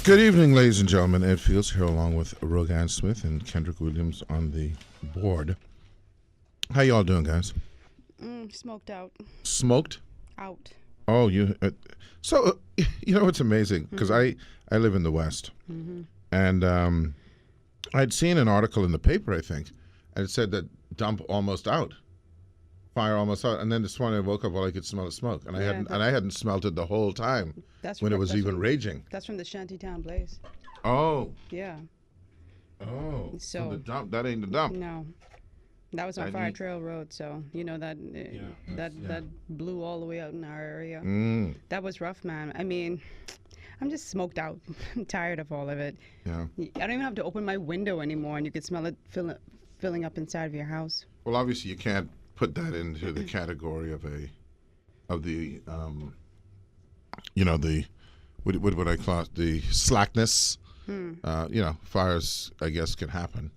Good evening, ladies and gentlemen. Ed Fields here along with Rogan Smith and Kendrick Williams on the board. How y'all doing, guys? Smoked out. Smoked? Out. Oh, you... you know, it's amazing, because I live in the West. And I'd seen an article in the paper, I think, and it said that dump almost out. Fire almost out. And then this morning I woke up, all I could smell is smoke. And I hadn't smelled it the whole time when it was even raging. That's from the Shantytown blaze. Oh. Yeah. Oh. So the dump. That ain't the dump. No. That was on Fire Trail Road, so you know that that blew all the way out in our area. That was rough, man. I mean, I'm just smoked out. I'm tired of all of it. Yeah. I don't even have to open my window anymore, and you can smell it filling up inside of your house. Well, obviously you can't put that into the category of the what would I call it, the slackness. Fires I guess can happen.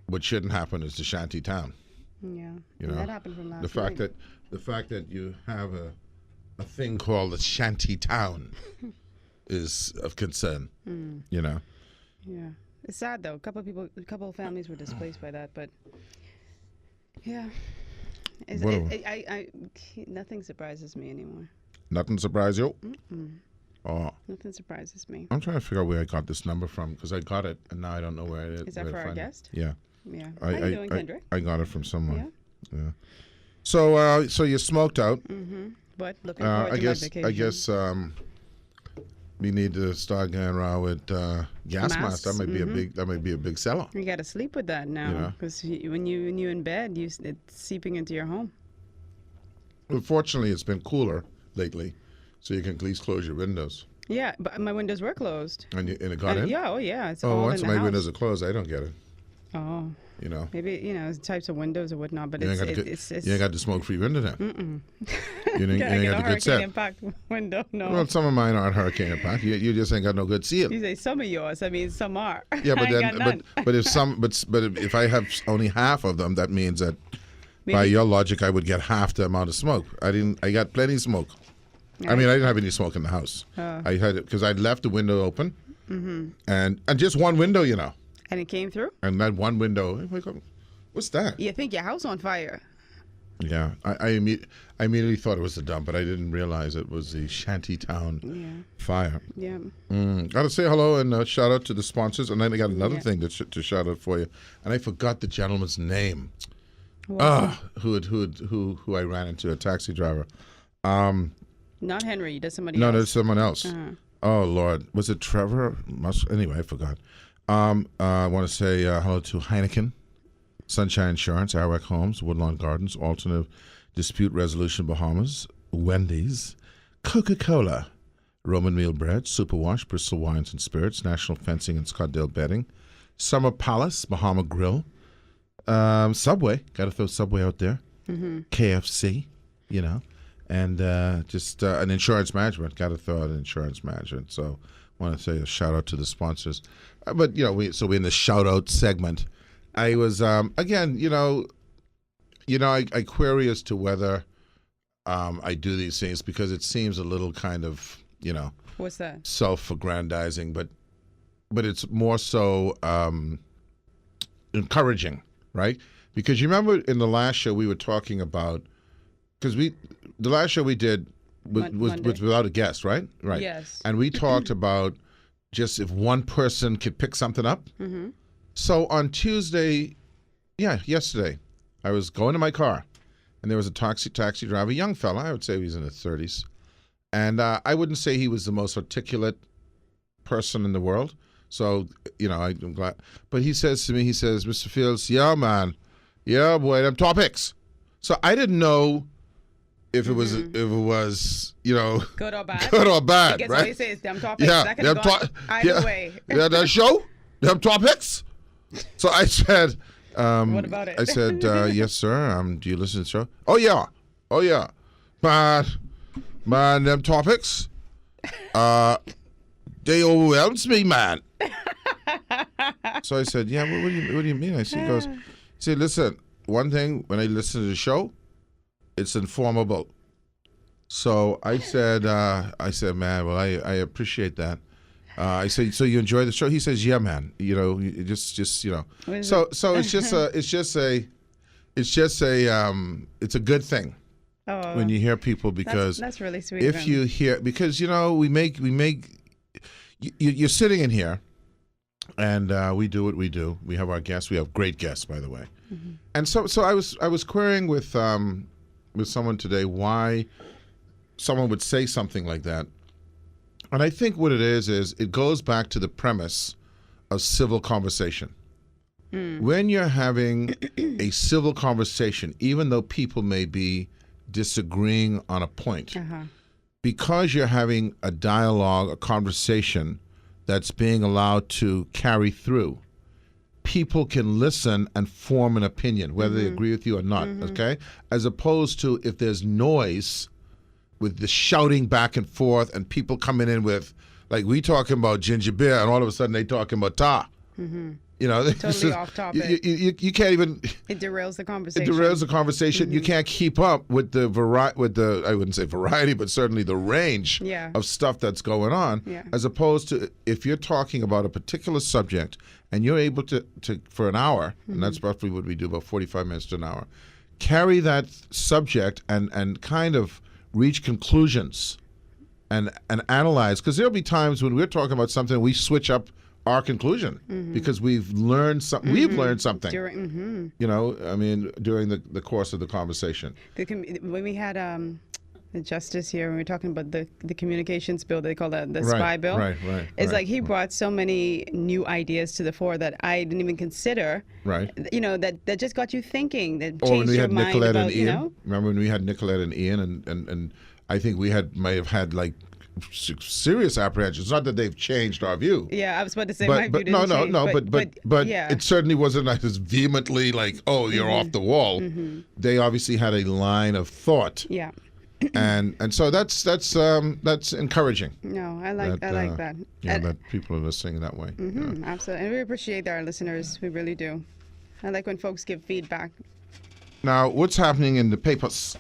What shouldn't happen is the shanty town. Yeah, that happened from last night. The fact that you have a thing called the shanty town is of concern. Yeah, it's sad though. A couple of families were displaced by that, but yeah, nothing surprises me anymore. Nothing surprises you? Oh. Nothing surprises me. I'm trying to figure out where I got this number from, because I got it and now I don't know where it is. Is that for our guest? Yeah. Yeah. How you doing, Kendrick? I got it from someone. Yeah. So you smoked out. But looking forward to my vacation. I guess we need to start getting around with gas masks. That might be a big seller. You got to sleep with that now, because when you're in bed, it's seeping into your home. Well, fortunately, it's been cooler lately, so you can at least close your windows. Yeah, but my windows were closed. And it got in? Yeah, yeah. It's all once in my windows are closed, I don't get it. Oh. Maybe types of windows or whatnot, but you ain't got the smoke-free window then. You ain't got the good set. Impact window, no. Well, some of mine aren't hurricane impact. You just ain't got no good seal. You say some of yours. I mean, some are. Yeah, but if I have only half of them, that means that by your logic, I would get half the amount of smoke. I got plenty of smoke. Right. I mean, I didn't have any smoke in the house. I had it because I'd left the window open, and just one window, And it came through? And that one window, what's that? You think your house on fire. Yeah, I immediately thought it was the dump, but I didn't realize it was the Shantytown fire. Yeah. Got to say hello and shout out to the sponsors, and then I got another thing to shout out for you, and I forgot the gentleman's name. Wow. Who I ran into, a taxi driver. Not Henry, that's somebody else. No, there's someone else. Oh Lord, was it Trevor? Anyway, I forgot. I want to say hello to Heineken, Sunshine Insurance, Arac Homes, Woodlawn Gardens, Alternative Dispute Resolution Bahamas, Wendy's, Coca-Cola, Roman Meal Bread, Superwash, Bristol Wines and Spirits, National Fencing and Scottsdale Bedding, Summer Palace, Bahama Grill, Subway, got to throw Subway out there, KFC, and just an insurance management, got to throw out an insurance management. So I want to say a shout out to the sponsors. But, we're in the shout out segment. I was, again, I query as to whether I do these things because it seems a little kind of, What's that? Self-aggrandizing, but it's more so encouraging, right? Because you remember in the last show we were talking about, because the last show we did was without a guest, right? Right. Yes. And we talked about just if one person could pick something up. So on Tuesday, yesterday, I was going to my car, and there was a taxi driver, young fella. I would say he was in his 30s, and I wouldn't say he was the most articulate person in the world. So I'm glad. But he says to me, Mr. Fields, yeah, man, yeah, boy, them topics. So I didn't know if it was good or bad. Good or bad, because right? All you say is them topics. Yeah, that could have gone either way. Yeah, that show, them topics. So I said, what about it? I said, yes, sir. Do you listen to the show? Oh yeah, man, them topics. They overwhelms me, man. So I said, yeah. What do you mean? He said, listen. One thing, when I listen to the show, it's informable. So I said, man, well, I appreciate that. I say, so you enjoy the show? He says, yeah, man. You know, just you know. So it's it's a good thing when you hear people, because that's really sweet. If you hear, because you know, we make you're sitting in here, and we do what we do. We have our guests. We have great guests, by the way. Mm-hmm. And so I was querying with someone today why someone would say something like that. And I think what it is it goes back to the premise of civil conversation. When you're having a civil conversation, even though people may be disagreeing on a point, because you're having a dialogue, a conversation that's being allowed to carry through, people can listen and form an opinion, whether they agree with you or not, okay? As opposed to if there's noise with the shouting back and forth and people coming in with, like, we talking about ginger beer and all of a sudden they talking about tar. You know, totally off topic. You can't even. It derails the conversation. It derails the conversation. You can't keep up with the I wouldn't say variety, but certainly the range of stuff that's going on. As opposed to if you're talking about a particular subject and you're able to for an hour, and that's roughly what we do, about 45 minutes to an hour, carry that subject and kind of reach conclusions and analyze, because there'll be times when we're talking about something we switch up our conclusion because we've learned something. We've learned something. You know, I mean, during the course of the conversation. When we had the justice here, when we were talking about the communications bill, they call that the spy bill. Right. It's like he brought so many new ideas to the fore that I didn't even consider. Right. You know, that just got you thinking. That changed your mind Nicolette about, and Ian. you know? Remember when we had Nicolette and Ian, and I think we may have had like serious apprehensions. Not that they've changed our view. Yeah, I was about to say my view didn't change. But it certainly wasn't like as vehemently like, oh, you're off the wall. They obviously had a line of thought. Yeah. and so that's encouraging. No, I like that. Yeah, that people are listening that way. Absolutely, and we appreciate our listeners. We really do. I like when folks give feedback. Now, what's happening in the papers?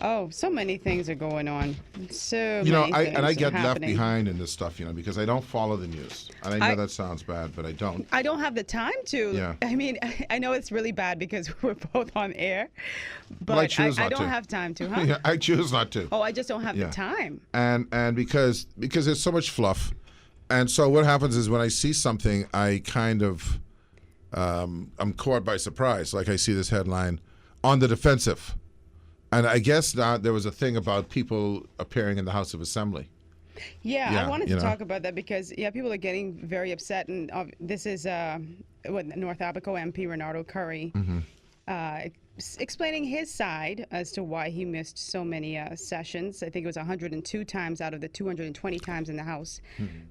Oh, so many things are going on. I get left behind in this stuff, you know, because I don't follow the news. And I know that sounds bad, but I don't. I don't have the time to. Yeah. I mean, I know it's really bad because we're both on air, but I don't have time to, huh? Yeah, I choose not to. Oh, I just don't have the time. And because there's so much fluff. And so what happens is when I see something, I kind of, I'm caught by surprise. Like I see this headline, on the defensive. And I guess there was a thing about people appearing in the House of Assembly. Yeah, I wanted to talk about that because, people are getting very upset. And this is North Abaco MP Renato Curry explaining his side as to why he missed so many sessions. I think it was 102 times out of the 220 times in the House.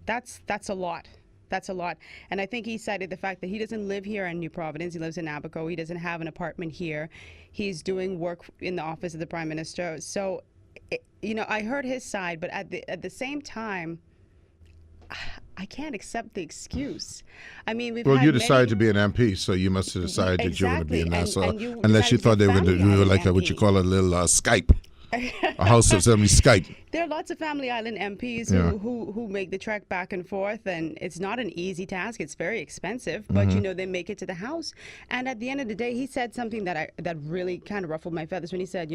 That's a lot. That's a lot. And I think he cited the fact that he doesn't live here in New Providence. He lives in Abaco. He doesn't have an apartment here. He's doing work in the office of the Prime Minister. So, I heard his side, but at the same time, I can't accept the excuse. I mean, you decided to be an MP, so you must have decided that you were going to be in Nassau, unless you thought they were going to do like what you call a little Skype. A House of Assembly Skype. There are lots of Family Island MPs who make the trek back and forth, and it's not an easy task. It's very expensive, but they make it to the House. And at the end of the day, he said something that really kind of ruffled my feathers when he said,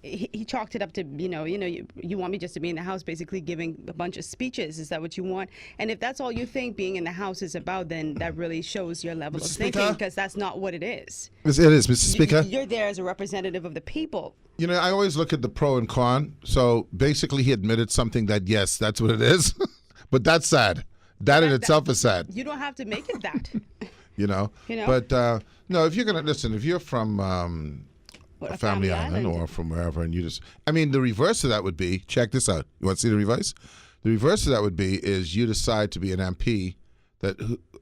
he chalked it up to, you want me just to be in the House, basically giving a bunch of speeches. Is that what you want? And if that's all you think being in the House is about, then that really shows your level of thinking, because that's not what it is. It is, Mr. Speaker. You're there as a representative of the people. I always look at the pro and con. So basically, he admitted something that, yes, that's what it is. But that's sad. That in itself is sad. You don't have to make it that. But no, if you're going to listen, if you're from Family Island or from wherever, and the reverse of that would be, check this out. You want to see the reverse? The reverse of that would be is you decide to be an MP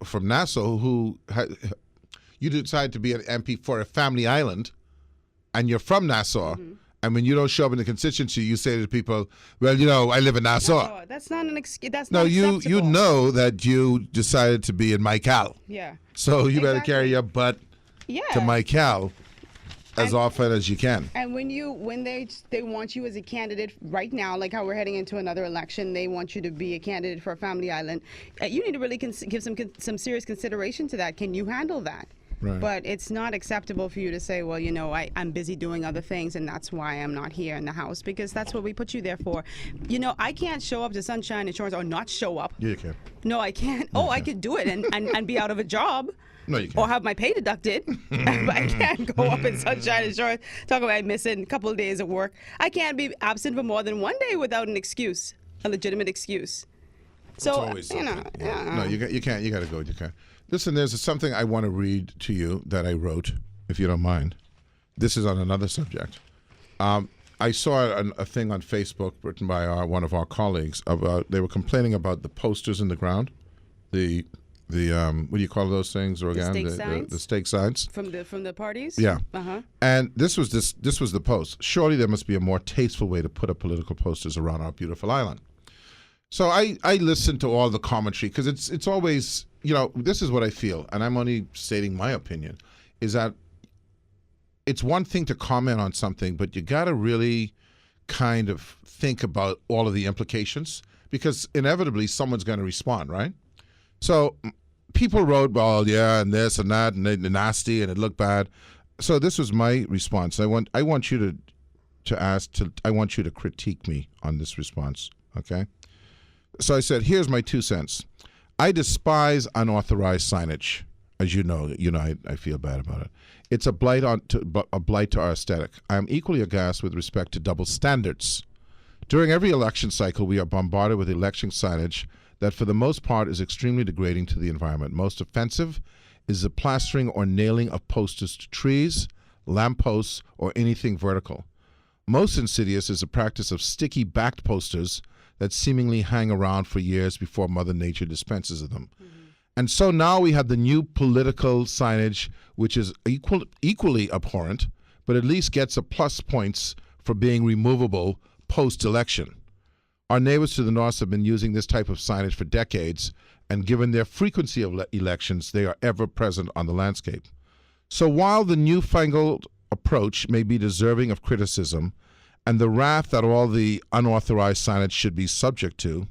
from Nassau you decide to be an MP for a Family Island, and you're from Nassau, and when you don't show up in the constituency, you say to people, well, I live in Nassau. No, that's not an excuse. That's no, not acceptable. you know that you decided to be in Mical. Yeah. So you better carry your butt to Mical. as often as you can. And when they want you as a candidate right now, like how we're heading into another election, they want you to be a candidate for a family island. You need to really give some serious consideration to that. Can you handle that? Right. But it's not acceptable for you to say, well, I'm busy doing other things, and that's why I'm not here in the house, because that's what we put you there for. I can't show up to Sunshine Insurance or not show up. Yeah, you can. No, I can't. I could do it and be out of a job. No, you can't. Or have my pay deducted. But I can't go up in Sunshine Insurance, talk about missing a couple of days of work. I can't be absent for more than one day without an excuse, a legitimate excuse. So, No, you can't. You got to go. You can't. Listen, there's something I want to read to you that I wrote, if you don't mind. This is on another subject. I saw a thing on Facebook written by one of our colleagues about, they were complaining about the posters in the ground, the what do you call those things? Or again, the stake signs from the parties. Yeah. Uh-huh. And this was the post. Surely there must be a more tasteful way to put up political posters around our beautiful island. So I listened to all the commentary, because it's always, this is what I feel, and I'm only stating my opinion, is that it's one thing to comment on something, but you got to really kind of think about all of the implications, because inevitably someone's going to respond, right? So people wrote, well, yeah, and this and that, and they're nasty, and it looked bad. So this was my response. I want you to critique me on this response, okay? So I said, here's my 2 cents. I despise unauthorized signage. As you know, I feel bad about it. It's a blight to our aesthetic. I am equally aghast with respect to double standards. During every election cycle, we are bombarded with election signage that for the most part is extremely degrading to the environment. Most offensive is the plastering or nailing of posters to trees, lampposts, or anything vertical. Most insidious is the practice of sticky backed posters that seemingly hang around for years before Mother Nature dispenses of them. Mm-hmm. And so now we have the new political signage, which is equally abhorrent, but at least gets a plus points for being removable post-election. Our neighbors to the north have been using this type of signage for decades, and given their frequency of elections, they are ever present on the landscape. So while the newfangled approach may be deserving of criticism, and the wrath that all the unauthorized signage should be subject to,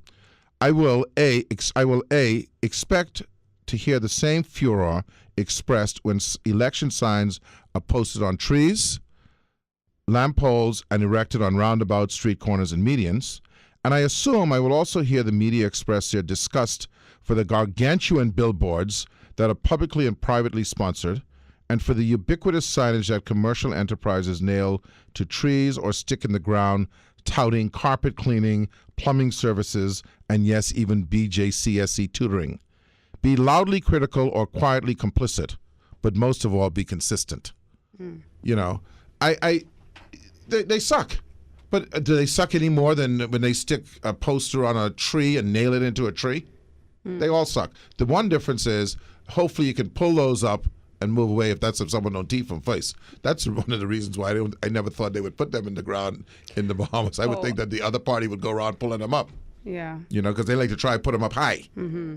I will expect to hear the same furor expressed when election signs are posted on trees, lamp poles, and erected on roundabouts, street corners, and medians. And I assume I will also hear the media express their disgust for the gargantuan billboards that are publicly and privately sponsored, and for the ubiquitous signage that commercial enterprises nail to trees or stick in the ground, touting carpet cleaning, plumbing services, and yes, even BJCSE tutoring. Be loudly critical or quietly complicit, but most of all, be consistent. Mm. They suck. But do they suck any more than when they stick a poster on a tree and nail it into a tree? Mm. They all suck. The one difference is, hopefully you can pull those up and move away if someone don't teeth from face. That's one of the reasons why I never thought they would put them in the ground in the Bahamas. I would think that the other party would go around pulling them up. Yeah. Because they like to try and put them up high. Mm-hmm.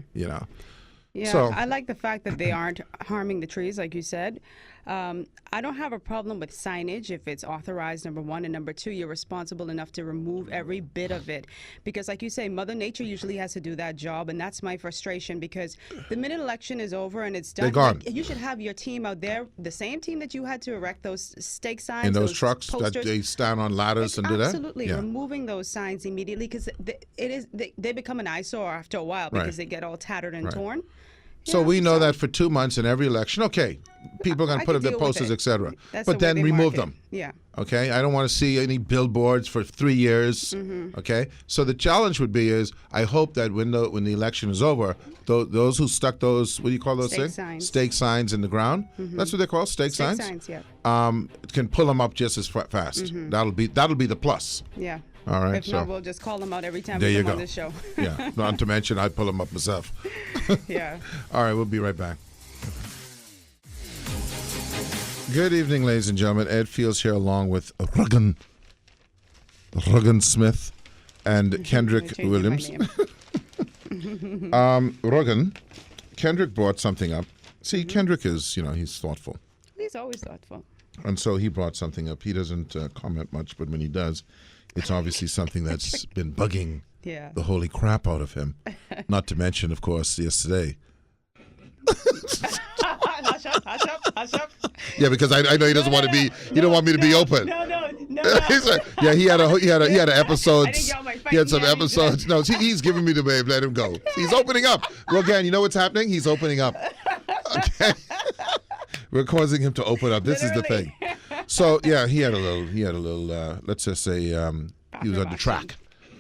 Yeah, so, I like the fact that they aren't harming the trees, like you said. I don't have a problem with signage if it's authorized, number one, and number two, you're responsible enough to remove every bit of it. Because like you say, Mother Nature usually has to do that job, and that's my frustration, because the minute election is over and it's done, they're gone. You should have your team out there, the same team that you had to erect those stake signs. And those trucks posters, that they stand on ladders and do that? Absolutely. Removing those signs immediately, because they become an eyesore after a while, because they get all tattered and torn. So we know that for 2 months in every election, okay, people are going to put up their posters, etc. But then remove them. Yeah. Okay, I don't want to see any billboards for 3 years. Mm-hmm. Okay, so the challenge would be I hope that when the election is over, those who stuck those, what do you call those things? Signs. Stake signs in the ground. Mm-hmm. That's what they're called, stake signs. Stake signs, yeah. Can pull them up just as fast. Mm-hmm. That'll be the plus. Yeah. All right. If not, we'll just call them out every time we come on this show. Yeah. Not to mention, I'd pull them up myself. Yeah. All right. We'll be right back. Good evening, ladies and gentlemen. Ed Fields here, along with Ruggin Smith and Kendrick Williams. Ruggin, Kendrick brought something up. See, Kendrick is, he's thoughtful. He's always thoughtful. And so he brought something up. He doesn't comment much, but when he does, it's obviously something that's been bugging the holy crap out of him. Not to mention, of course, yesterday. Hush up. Yeah, because I know he doesn't want to be. He don't want me to be open. No. Yeah, he had an episode. He had some Yeah, episodes. No, he's giving me the wave. Let him go. He's opening up. Rogan, you know what's happening? He's opening up. Okay, we're causing him to open up. This is the thing. So yeah, he had a little. Let's just say he was on the track.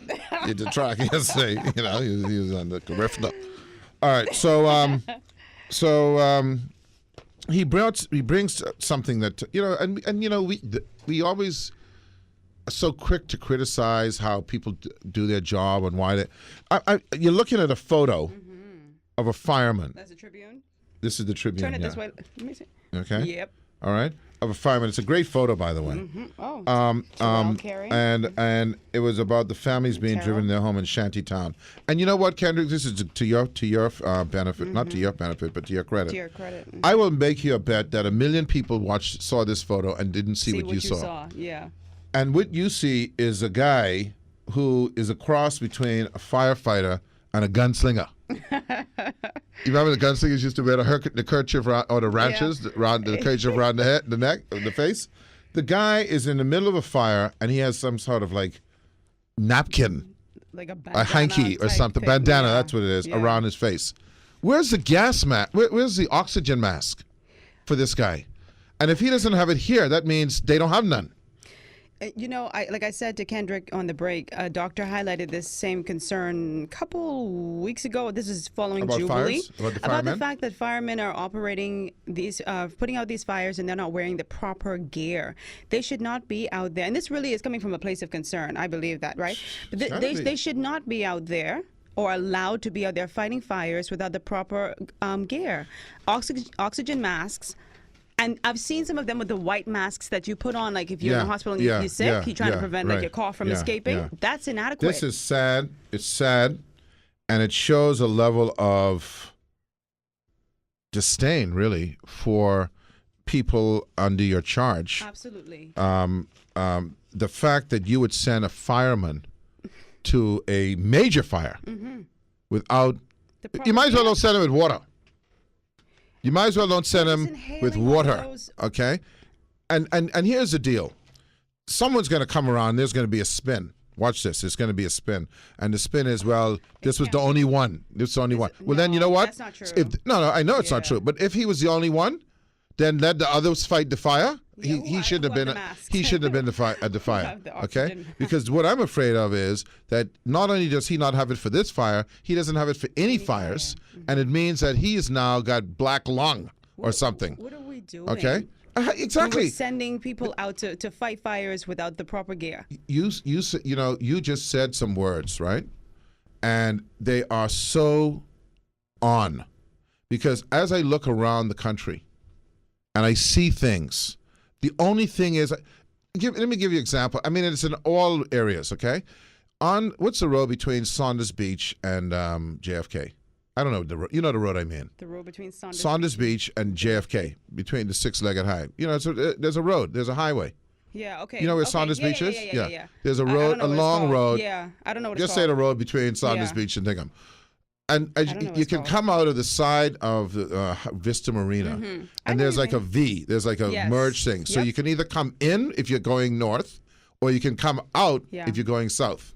He had the track yesterday. You know, he was on the riff. All right, so he brings something that and you know we always are so quick to criticize how people do their job and why they. You're looking at a photo of a fireman. That's the Tribune. This is the Tribune. Turn it this way. Let me see. Okay. Yep. All right. Of a fireman. It's a great photo, by the way. Oh. Carey. And it was about the families being driven to their home in Shantytown. And you know what, Kendrick? This is to your benefit, not to your benefit, but to your credit. To your credit. I will make you a bet that 1 million people saw this photo and didn't see what you saw. Yeah. And what you see is a guy who is a cross between a firefighter and a gunslinger. You remember the gunslingers used to wear the kerchief or the ranches around the kerchief around the head, the neck, the face. The guy is in the middle of a fire and he has some sort of like napkin, like a hanky or something, bandana. That's what it is around his face. Where's the gas mask? Where's the oxygen mask for this guy? And if he doesn't have it here, that means they don't have none. You know, like I said to Kendrick on the break, a doctor highlighted this same concern a couple weeks ago. This is following about Jubilee. Fires? About the fact that firemen are operating these, putting out these fires and they're not wearing the proper gear. They should not be out there. And this really is coming from a place of concern. I believe that, right? But they should not be out there or allowed to be out there fighting fires without the proper gear. Oxygen masks. And I've seen some of them with the white masks that you put on, like if you're in the hospital and you're sick, you're trying to prevent like your cough from escaping. Yeah. That's inadequate. This is sad. It's sad, and it shows a level of disdain, really, for people under your charge. Absolutely. The fact that you would send a fireman to a major fire without, you might as well don't send him with water. You might as well don't send him with water, okay? And here's the deal. Someone's going to come around. There's going to be a spin. Watch this. There's going to be a spin. And the spin is, well, this was the only one. This is the only one. Well, then you know what? That's not true. No, I know it's not true. But if he was the only one, then let the others fight the fire. He shouldn't have been. He shouldn't have been at the fire. Okay, because what I'm afraid of is that not only does he not have it for this fire, he doesn't have it for any fires, and it means that he has now got black lung or something. What are we doing? Okay, exactly. We're sending people out to fight fires without the proper gear. You just said some words, right? And they are so on, because as I look around the country, and I see things. The only thing is, let me give you an example. I mean, it's in all areas, okay? What's the road between Saunders Beach and JFK? I don't know the road. You know the road I mean. The road between Saunders Beach and JFK, between the six-legged high. You know, there's a road. There's a highway. Yeah, okay. You know where Saunders Beach is? Yeah. There's a road, a long road. Yeah, I don't know what it's Just called. say the road between Saunders Beach and Dingham. And you can come out of the side of Vista Marina, and there's like a V. There's like a merge thing. So you can either come in if you're going north, or you can come out if you're going south.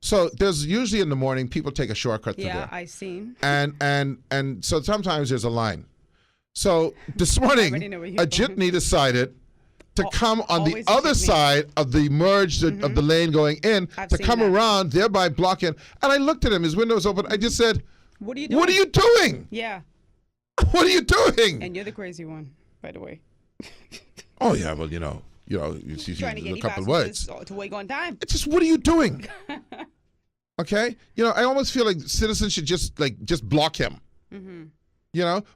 So there's usually in the morning people take a shortcut to there. Yeah, I've seen. And so sometimes there's a line. So this morning a jitney decided to come on the other side of the merge of the lane going in, to come around, thereby blocking. And I looked at him, his window was open. I just said, What are you doing? What are you doing? Yeah. What are you doing? And you're the crazy one, by the way. Oh, yeah, well, you see Trying to get a couple of words. To wake on time. It's just, what are you doing? Okay? I almost feel like citizens should just block him.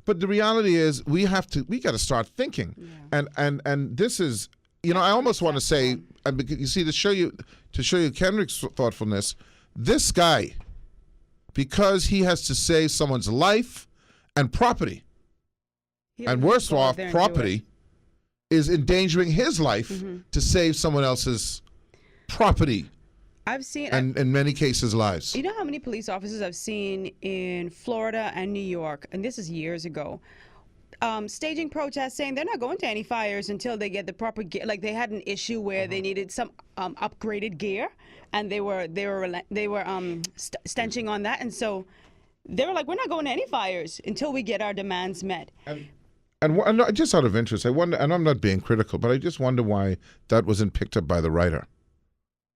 But the reality is we got to start thinking. Yeah. And this is, I almost want to say, and because you see, to show you Kendrick's thoughtfulness, this guy, because he has to save someone's life and property, and worse off, property, is endangering his life to save someone else's property. I've seen, and in many cases, lives. You know how many police officers I've seen in Florida and New York, and this is years ago, staging protests saying they're not going to any fires until they get the proper gear. Like they had an issue where they needed some upgraded gear, and they were stenching on that, and so they were like, we're not going to any fires until we get our demands met. And just out of interest, I wonder, and I'm not being critical, but I just wonder why that wasn't picked up by the writer.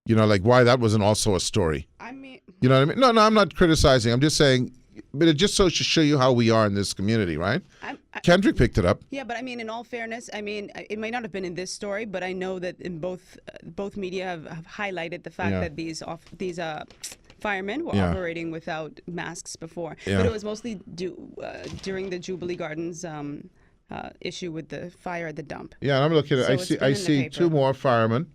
You know, like why that wasn't also a story. I mean, you know what I mean? No, I'm not criticizing. I'm just saying, but it just so to show you how we are in this community, right? Kendrick picked it up. Yeah, but I mean, in all fairness, I mean, it might not have been in this story, but I know that in both media have highlighted the fact that these firemen were operating without masks before. But it was mostly during the Jubilee Gardens issue with the fire at the dump. Yeah, and I'm looking at I see two more firemen.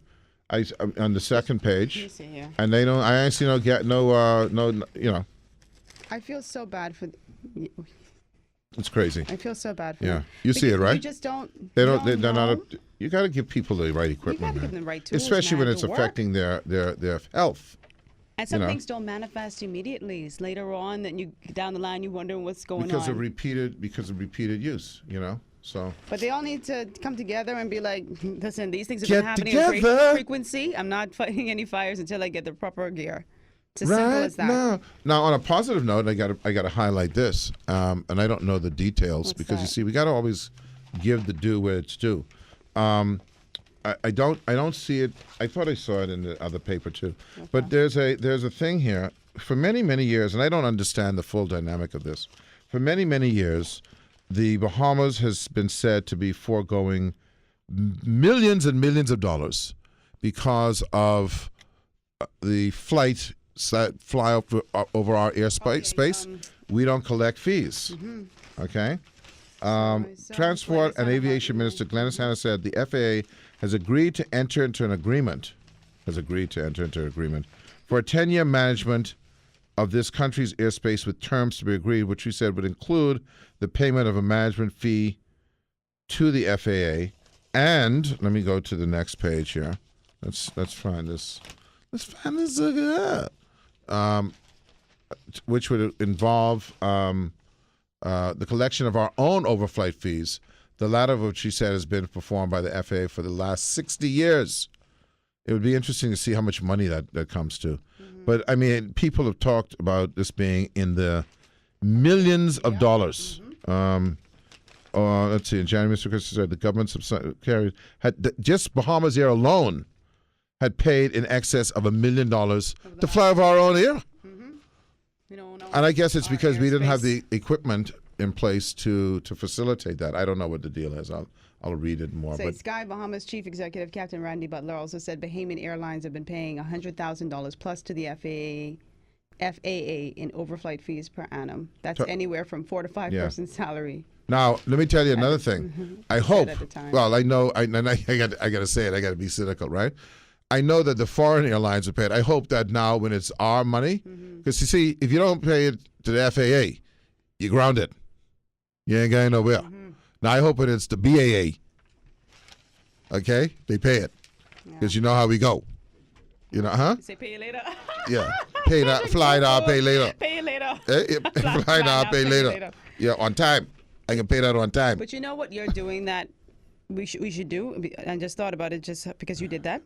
On the second page, and they don't. I actually don't get no. You know. I feel so bad for. It's crazy. I feel so bad for. Yeah, you see it, right? You just don't. They're not. You got to give people the right equipment, you man. Give them the right tools, especially when it's to affecting their health. And some things don't manifest immediately. It's later on that you down the line you wonder what's going on because of repeated use. You know. So. But they all need to come together and be like, listen, these things have been happening in great frequency. I'm not fighting any fires until I get the proper gear. It's as simple as that. Now, on a positive note, I got to highlight this, and I don't know the details because you see, we got to always give the due where it's due. I don't see it. I thought I saw it in the other paper too, but there's a thing here for many years, and I don't understand the full dynamic of this. For many years, the Bahamas has been said to be foregoing millions and millions of dollars because of the flights that fly over our airspace. We don't collect fees. Okay? Transport and Aviation Minister Glennis Hanna said the FAA has agreed to enter into an agreement for a 10-year management of this country's airspace with terms to be agreed, which we said would include the payment of a management fee to the FAA. And let me go to the next page here. Let's find this. Which would involve the collection of our own overflight fees, the latter of which she said has been performed by the FAA for the last 60 years. It would be interesting to see how much money that comes to. But, I mean, people have talked about this being in the millions of dollars. Let's see. In January, Mr. Christie said the government just Bahamas Air alone had paid in excess of $1 million to fly over our own air. And I guess it's because we didn't have the equipment in place to facilitate that. I don't know what the deal is. I'll read it more. But Sky Bahamas Chief Executive Captain Randy Butler also said Bahamian Airlines have been paying $100,000 plus to the FAA in overflight fees per annum. That's anywhere from 4 to 5 person's salary. Now, let me tell you another thing. I hope. Well, I know. I got to say it. I got to be cynical, right? I know that the foreign airlines are paid. I hope that now, when it's our money, because you see, if you don't pay it to the FAA, you're grounded. You ain't going nowhere. Now, I hope it's the BAA. Okay? They pay it. Because you know how we go. You know, huh? Say pay you later. Yeah. Pay now, fly now, pay later. Pay you later. Fly now, pay later. Yeah, on time. I can pay that on time. But you know what you're doing that we should do? I just thought about it just because you did that.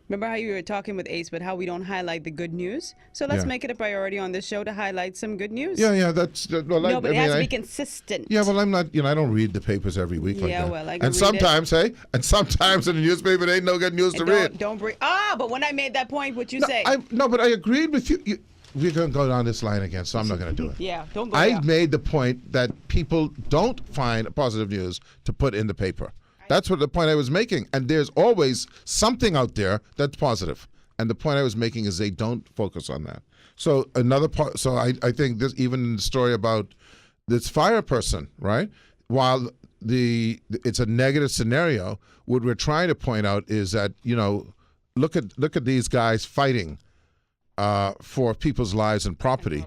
Remember how you were talking with Ace about how we don't highlight the good news? So let's make it a priority on this show to highlight some good news. Yeah, that's... Well, no, but it has to be consistent. Yeah, well, I'm not... I don't read the papers every week like that. Yeah, well, I can and sometimes, in the newspaper, there ain't no good news to read. Don't bring... but when I made that point, what you say? But I agreed with you. We're going to go down this line again, so I'm not going to do it. Yeah, don't go I made the point that people don't find positive news to put in the paper. That's what the point I was making. And there's always something out there that's positive. And the point I was making is they don't focus on that. So another part. So I think this, even in the story about this fire person, right? While it's a negative scenario, what we're trying to point out is that, look at these guys fighting for people's lives and property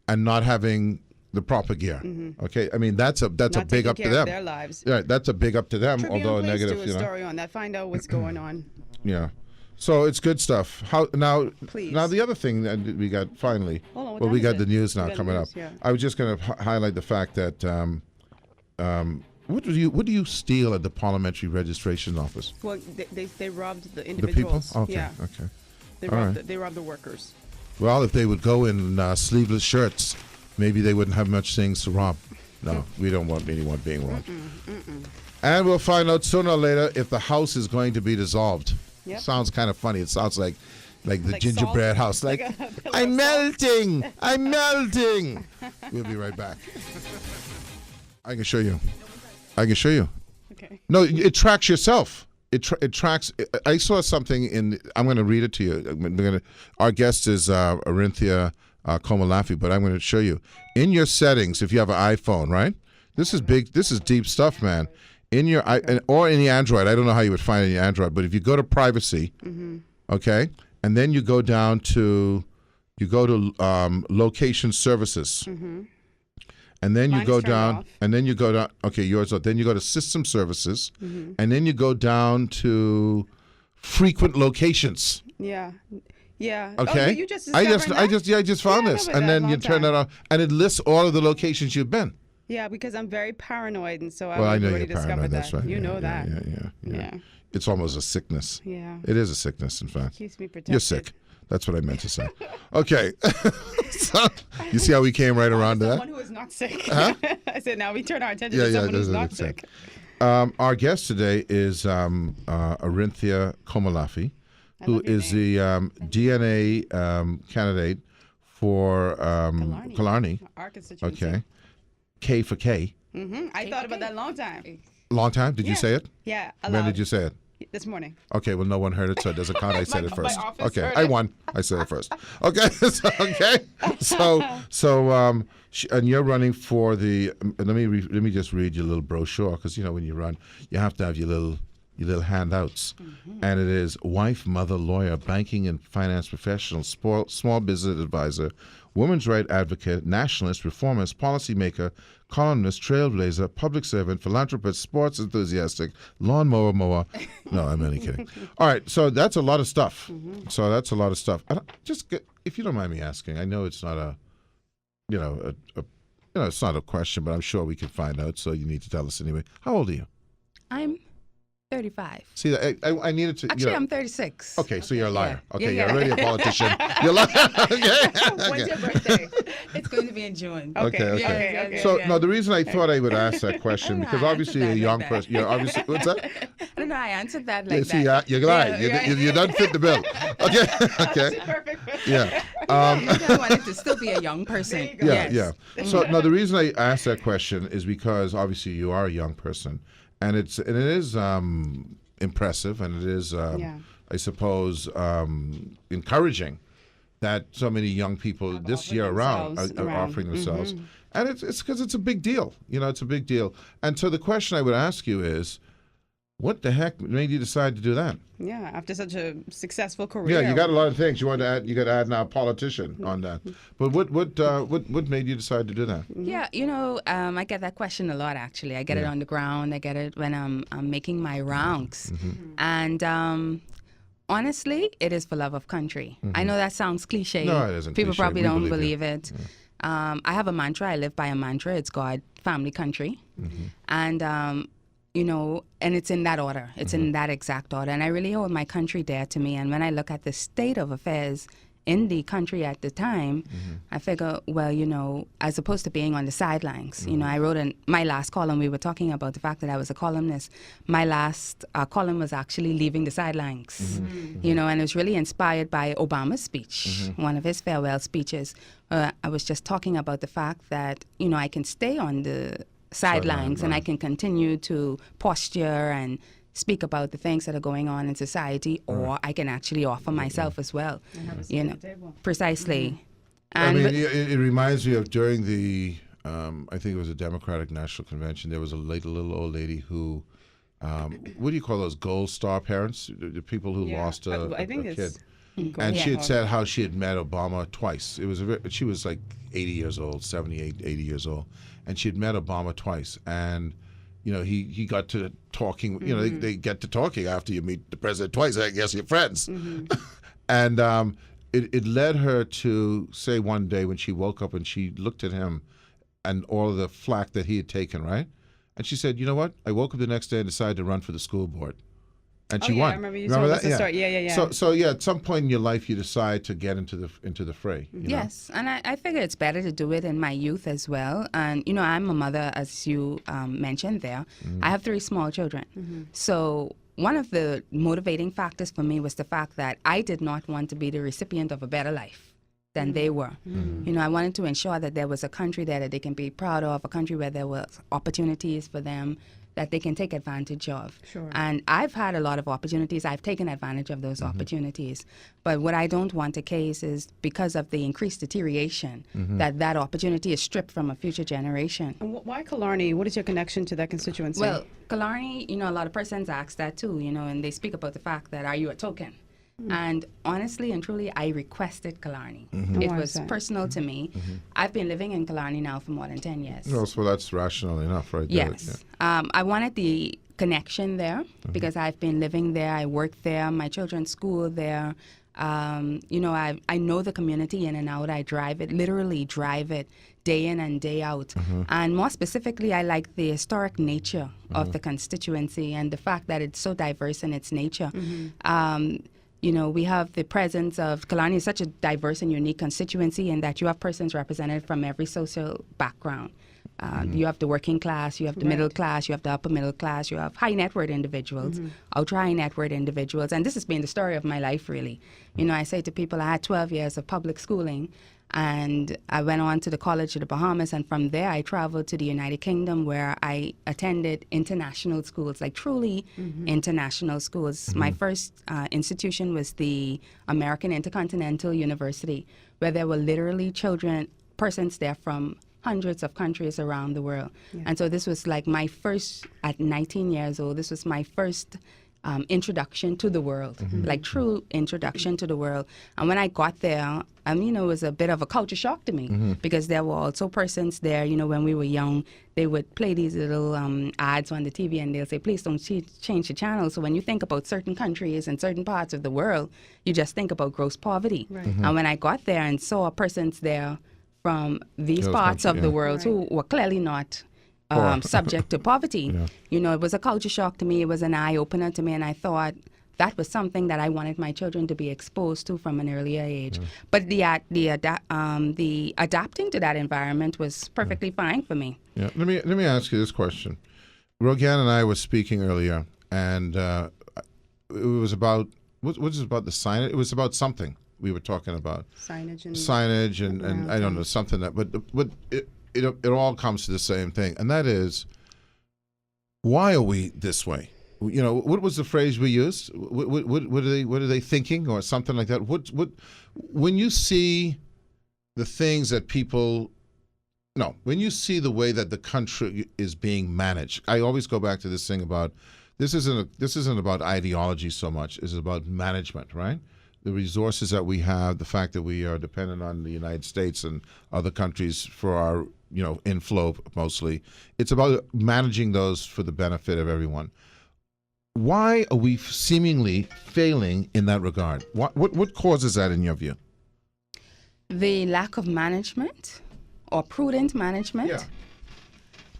and not having the proper gear. Okay, I mean that's a Not big up to taking care of them. their lives. Yeah, that's a big up to them. Tribune, although please negative, do a story on that. Find out what's going on. Yeah, so it's good stuff. How now? Please. Now the other thing that we got finally. Hold on, what Well, time we is got it? the news We now got coming news, up. yeah. I was just going to highlight the fact that what do you steal at the parliamentary registration office? Well, they robbed the The people? individuals. Okay, Yeah, okay. they All robbed right. they robbed the workers. Well, if they would go in sleeveless shirts, maybe they wouldn't have much things to rob. No, we don't want anyone being robbed. And we'll find out sooner or later if the House is going to be dissolved. Yep. Sounds kind of funny. It sounds like the Like gingerbread salt? house. Like Like, a pillar I'm of salt? melting. I'm melting. We'll be right back. I can show you. I can show you. Okay. No, it tracks yourself. It tracks. I saw something in. I'm going to read it to you. Our guest is Arinthia Komolafe, but I'm going to show you in your settings. If you have an iPhone, right? This is big. This is deep stuff, man. In your or in the Android. I don't know how you would find it in the Android, but if you go to privacy, okay, and then you go down to location services. And then you Mine's go turned down, off. and then you go down. Okay, yours. Then you go to system services, and then you go down to frequent locations. Yeah. Yeah. Okay. Oh, you just I just found Yeah, I this, remember and that then long you turn time. it on, and it lists all of the locations you've been. Yeah, because I'm very paranoid, and so Well, I I've know already you're discovered paranoid. that. That's right. You Yeah, know yeah, that. Yeah. Yeah. It's almost a sickness. Yeah. It is a sickness, in fact. Keeps me protected. You're sick. That's what I meant to say. Okay. So, you see how we came right around to that? Someone who is not sick. Huh? I said now we turn our attention Yeah, to yeah, someone who's that's not what I sick. said. Our guest today is Arinthia Komolafe, who love your is the DNA candidate for Killarney. Our constituency. Okay. K for K. I thought about that a long time. Long time? Did you say it? Yeah. When Aloud. did you say it? This morning. Okay, well, no one heard it, so it doesn't count. I said it My first. office Okay, heard I it. won. I said it first. Okay, and you're running for the. Let me just read your little brochure, because when you run, you have to have your little handouts, and it is wife, mother, lawyer, banking and finance professional, small business advisor, women's right advocate, nationalist, reformist, policymaker, columnist, trailblazer, public servant, philanthropist, sports enthusiastic, lawnmower mower. No, I'm only kidding. All right, so that's a lot of stuff. So that's a lot of stuff. If you don't mind me asking, I know it's not it's not a question, but I'm sure we can find out. So you need to tell us anyway. How old are you? I'm 35. See, I needed to. Actually, I'm 36. Okay, so you're a liar. Yeah. Okay, Yeah, you're yeah. already a politician. You're lying. Okay. When's your birthday? It's going to be in June. Okay. Okay. So no, the reason I thought I would ask that question I don't because know, I obviously answered a that young like person. You're obviously what's that? I don't know. I answered that Yeah, like see, that. you're lying. Yeah, You don't fit the bill. Okay. Okay. Perfect. Yeah. I wanted to still be a young person. Yeah. Yes. Yeah. So no, the reason I asked that question is because obviously you are a young person, and it is impressive, and it is I suppose encouraging that so many young people this year around are offering themselves, and it's because it's a big deal. It's a big deal. And so the question I would ask you is, what the heck made you decide to do that? Yeah, after such a successful career. Yeah, you got a lot of things you want to add. You got to add now politician on that. But what made you decide to do that? Yeah, I get that question a lot, actually. I get it on the ground. I get it when I'm making my rounds. And honestly, it is for love of country. I know that sounds cliche. No, it isn't People cliche. probably We don't believe believe it. I have a mantra. I live by a mantra. It's God, family, country. And and it's in that order. It's in that exact order. And I really hold my country dear to me. And when I look at the state of affairs in the country at the time, I figure, well, as opposed to being on the sidelines, I wrote in my last column, we were talking about the fact that I was a columnist. My last column was actually leaving the sidelines, and it was really inspired by Obama's speech, one of his farewell speeches. I was just talking about the fact that, I can stay on the sidelines and I can continue to posture and speak about the things that are going on in society, or I can actually offer myself as well. Precisely. I mean, it reminds me of during the, I think it was a Democratic National Convention, there was a little old lady who, what do you call those gold star parents? The people who lost a I think kid. it's And she had Yeah. said how she had met Obama twice. She was like 80 years old, 78, 80 years old, and she had met Obama twice. And he got to talking. They get to talking after you meet the president twice. I guess you're friends. And it led her to say one day when she woke up and she looked at him and all of the flack that he had taken, right? And she said, "You know what? I woke up the next day and decided to run for the school board." And she won. I remember you told us the story. Yeah. So at some point in your life, you decide to get into the fray. Yes, and I figure it's better to do it in my youth as well. And I'm a mother, as you mentioned there. I have 3 small children. So one of the motivating factors for me was the fact that I did not want to be the recipient of a better life than they were. I wanted to ensure that there was a country there that they can be proud of, a country where there were opportunities for them that they can take advantage of. Sure. And I've had a lot of opportunities. I've taken advantage of those opportunities. But what I don't want to case is because of the increased deterioration that opportunity is stripped from a future generation. And why Killarney? What is your connection to that constituency? Well, Killarney, a lot of persons ask that too, and they speak about the fact that, are you a token? And honestly and truly, I requested Killarney. It was personal to me. I've been living in Killarney now for more than 10 years. Well, so that's rational enough, right there. Yes. I wanted the connection there because I've been living there. I work there. My children school there. I know the community in and out. I literally drive it day in and day out. And more specifically, I like the historic nature of the constituency and the fact that it's so diverse in its nature. We have the presence of Killarney is such a diverse and unique constituency in that you have persons represented from every social background. You have the working class, you have the middle class, you have the upper middle class, you have high net worth individuals, ultra high net worth individuals. And this has been the story of my life, really. I say to people, I had 12 years of public schooling. And I went on to the College of the Bahamas, and from there I traveled to the United Kingdom, where I attended international schools, like truly international schools. My first institution was the American Intercontinental University, where there were literally persons there from hundreds of countries around the world. And so this was like my first, at 19 years old, this was my first introduction to the world, like true introduction to the world. And when I got there, it was a bit of a culture shock to me because there were also persons there, when we were young, they would play these little ads on the TV and they'll say, please don't change the channel. So when you think about certain countries and certain parts of the world, you just think about gross poverty. Right. And when I got there and saw persons there from these parts of the world who were clearly not subject to poverty. It was a culture shock to me. It was an eye-opener to me, and I thought that was something that I wanted my children to be exposed to from an earlier age. But the adapting to that environment was perfectly fine for me. Yeah. Let me ask you this question. Rogan and I were speaking earlier, and it was about what was it about the sign? It was about something we were talking about. Signage and I don't know, something that, but it all comes to the same thing, and that is, why are we this way? What was the phrase we used? What are they thinking, or something like that? What when you see the things that people, no, when you see the way that the country is being managed, I always go back to this thing about this isn't about ideology so much. It's about management, right? The resources that we have, the fact that we are dependent on the United States and other countries for our inflow mostly. It's about managing those for the benefit of everyone. Why are we seemingly failing in that regard? What causes that in your view? The lack of management or prudent management? Yeah.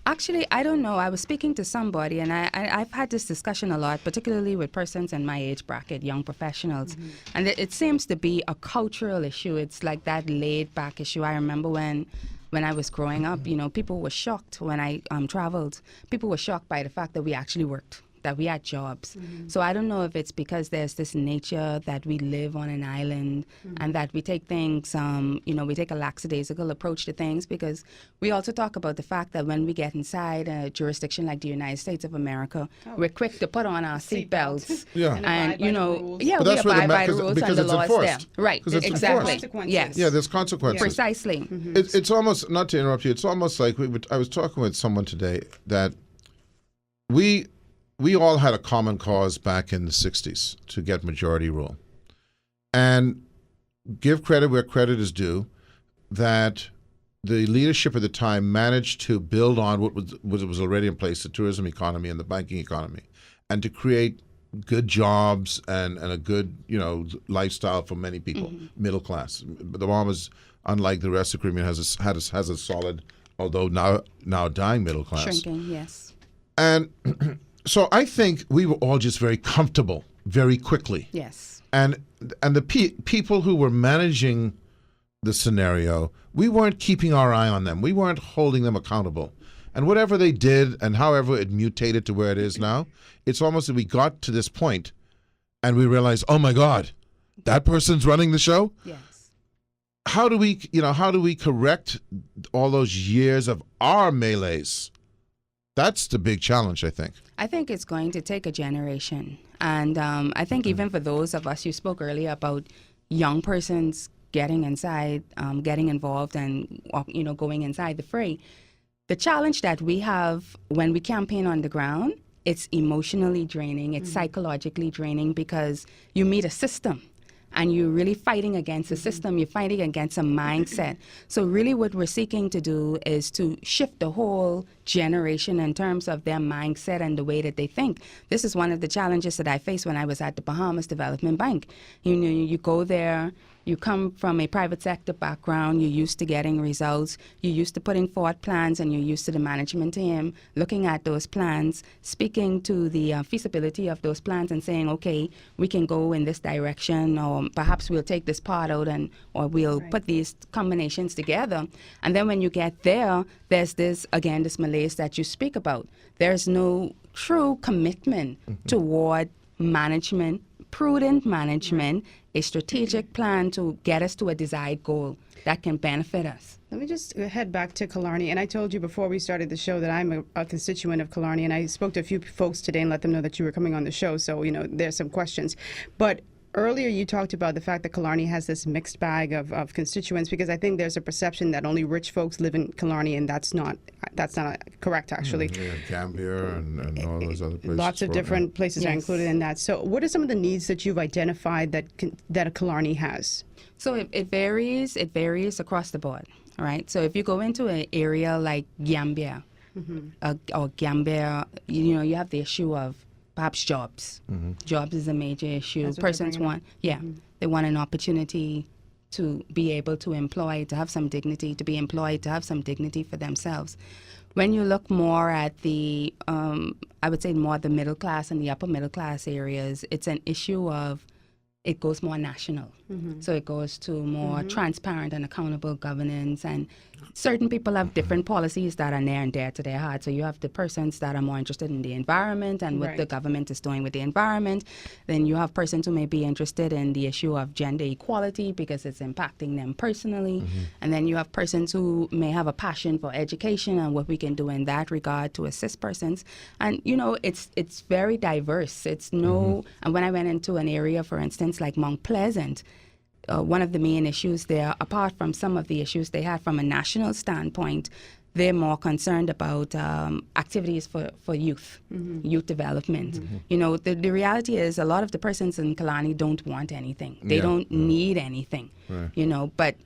Actually, I don't know. I was speaking to somebody, and I've had this discussion a lot, particularly with persons in my age bracket, young professionals. And it seems to be a cultural issue. It's like that laid-back issue. I remember when I was growing up, people were shocked when I traveled. People were shocked by the fact that we actually worked, that we had jobs. So I don't know if it's because there's this nature that we live on an island and that we take things, we take a lackadaisical approach to things, because we also talk about the fact that when we get inside a jurisdiction like the United States of America, we're quick to put on our seatbelts. And we abide by the rules and the laws there. Right, exactly. Yes. Yeah, there's consequences. Precisely. It's almost, not to interrupt you, it's almost like I was talking with someone today that we all had a common cause back in the 60s to get majority rule. and give credit where credit is due, that the leadership at the time managed to build on what was already in place, the tourism economy and the banking economy, and to create good jobs and a good lifestyle for many people, middle class. The Bahamas, unlike the rest of the Caribbean, has a solid, although now dying middle class. Shrinking, yes. And so I think we were all just very comfortable very quickly. Yes. And the people who were managing the scenario, we weren't keeping our eye on them. We weren't holding them accountable. And whatever they did and however it mutated to where it is now, it's almost that we got to this point and we realized, oh my God, that person's running the show? Yes. How do we correct all those years of our melees? That's the big challenge, I think. I think it's going to take a generation. And I think even for those of us, you spoke earlier about young persons getting inside, getting involved and, going inside the fray. The challenge that we have when we campaign on the ground, it's emotionally draining, it's psychologically draining, because you meet a system and you're really fighting against a system, you're fighting against a mindset. So really what we're seeking to do is to shift the whole generation in terms of their mindset and the way that they think. This is one of the challenges that I faced when I was at the Bahamas Development Bank. You go there, you come from a private sector background, you're used to getting results, you're used to putting forward plans, and you're used to the management team looking at those plans, speaking to the feasibility of those plans and saying, okay, we can go in this direction, or perhaps we'll take this part out or we'll put these combinations together. And then when you get there, there's this malaise that you speak about. There's no true commitment toward management, prudent management, a strategic plan to get us to a desired goal that can benefit us. Let me just head back to Killarney. And I told you before we started the show that I'm a constituent of Killarney, and I spoke to a few folks today and let them know that you were coming on the show. So, there's some questions. But earlier you talked about the fact that Killarney has this mixed bag of constituents, because I think there's a perception that only rich folks live in Killarney, and that's not correct, actually. Yeah, Gambia and all those other places. Lots of different places are included in that. So what are some of the needs that you've identified that a Killarney has? So it varies across the board, right? So if you go into an area like Gambia, or Gambia, you have the issue of perhaps jobs. Jobs is a major issue. Persons want, they want an opportunity to be able to employ, to have some dignity, to be employed, to have some dignity for themselves. When you look more at the, I would say more the middle class and the upper middle class areas, it's an issue of, it goes more national. So it goes to more transparent and accountable governance, and certain people have different policies that are near and dear to their heart. So you have the persons that are more interested in the environment and what the government is doing with the environment. Then you have persons who may be interested in the issue of gender equality because it's impacting them personally. And then you have persons who may have a passion for education and what we can do in that regard to assist persons. And it's very diverse. It's and when I went into an area, for instance, like Mount Pleasant, one of the main issues there, apart from some of the issues they had from a national standpoint, they're more concerned about activities for youth, youth development. The reality is a lot of the persons in Killarney don't want anything. They don't need anything, but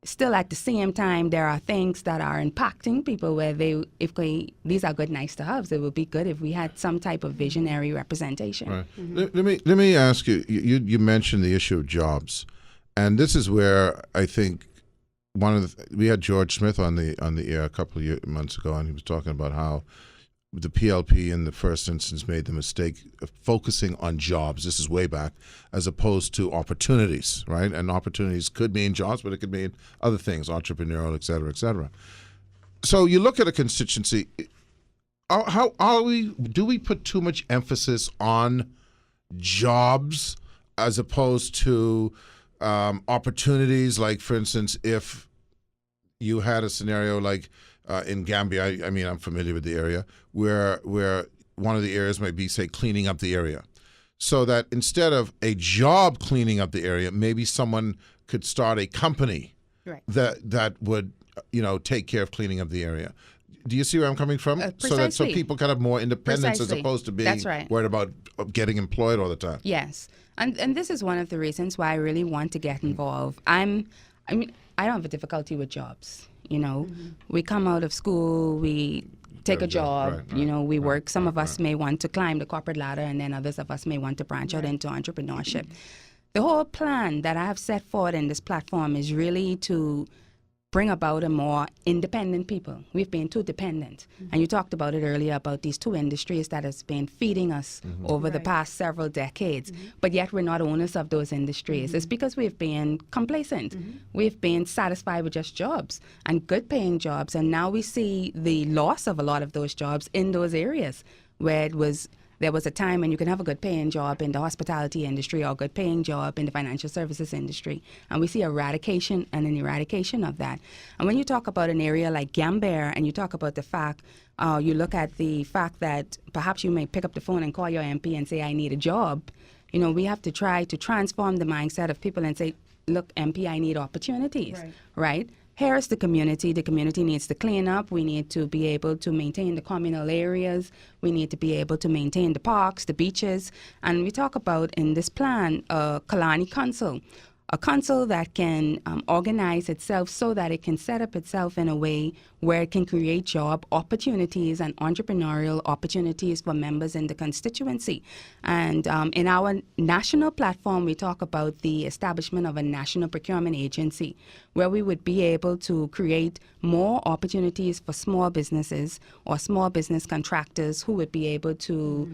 still at the same time, there are things that are impacting people where these are good, nice to haves. It would be good if we had some type of visionary representation. Right. Let me ask you, you mentioned the issue of jobs. And this is where I think we had George Smith on the air a couple of months ago, and he was talking about how the PLP in the first instance made the mistake of focusing on jobs. This is way back, as opposed to opportunities, right? And opportunities could mean jobs, but it could mean other things, entrepreneurial, et cetera, et cetera. So you look at a constituency. Do we put too much emphasis on jobs as opposed to opportunities? Like, for instance, if you had a scenario like in Gambia, I mean, I'm familiar with the area, where one of the areas might be, say, cleaning up the area. So that instead of a job cleaning up the area, maybe someone could start a company that would, take care of cleaning up the area. Do you see where I'm coming from? So Precisely. people can have more independence as Precisely. opposed to being That's right. worried about getting employed all the time. Yes, and this is one of the reasons why I really want to get involved. I mean, I don't have a difficulty with jobs. You know, we come out of school, we take a job. Right, you know, we work. Some of right. us may want to climb the corporate ladder, and then others of us may want to branch out into entrepreneurship. The whole plan that I have set forward in this platform is really to bring about a more independent people. We've been too dependent. And you talked about it earlier about these two industries that has been feeding us over the past several decades. But yet we're not owners of those industries. It's because we've been complacent. We've been satisfied with just jobs and good paying jobs. And now we see the loss of a lot of those jobs in those areas where there was a time when you can have a good paying job in the hospitality industry or a good paying job in the financial services industry. And we see eradication and an eradication of that. And when you talk about an area like Gambler and you talk about the fact, you look at the fact that perhaps you may pick up the phone and call your MP and say, I need a job. You know, we have to try to transform the mindset of people and say, look, MP, I need opportunities, right? Here's the community. The community needs to clean up. We need to be able to maintain the communal areas. We need to be able to maintain the parks, the beaches. And we talk about in this plan, Kalani Council, a council that can organize itself so that it can set up itself in a way where it can create job opportunities and entrepreneurial opportunities for members in the constituency. And in our national platform, we talk about the establishment of a national procurement agency where we would be able to create more opportunities for small businesses or small business contractors who would be able to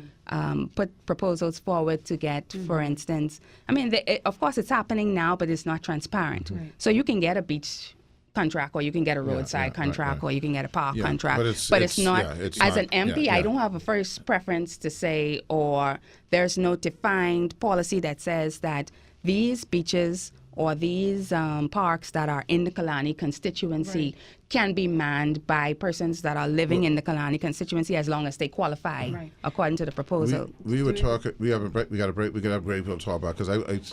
put proposals forward to get, for instance, I mean, of course it's happening now, but it's not transparent. So you can get a beach contract, or you can get a roadside contract, or you can get a park contract, but it's not, as an MP, I don't have a first preference to say, or there's no defined policy that says that these beaches or these parks that are in the Kalani constituency can be manned by persons that are living in the Kalani constituency as long as they qualify according to the proposal. We were talking. We have a break. We got a break. We got a break. We'll talk about because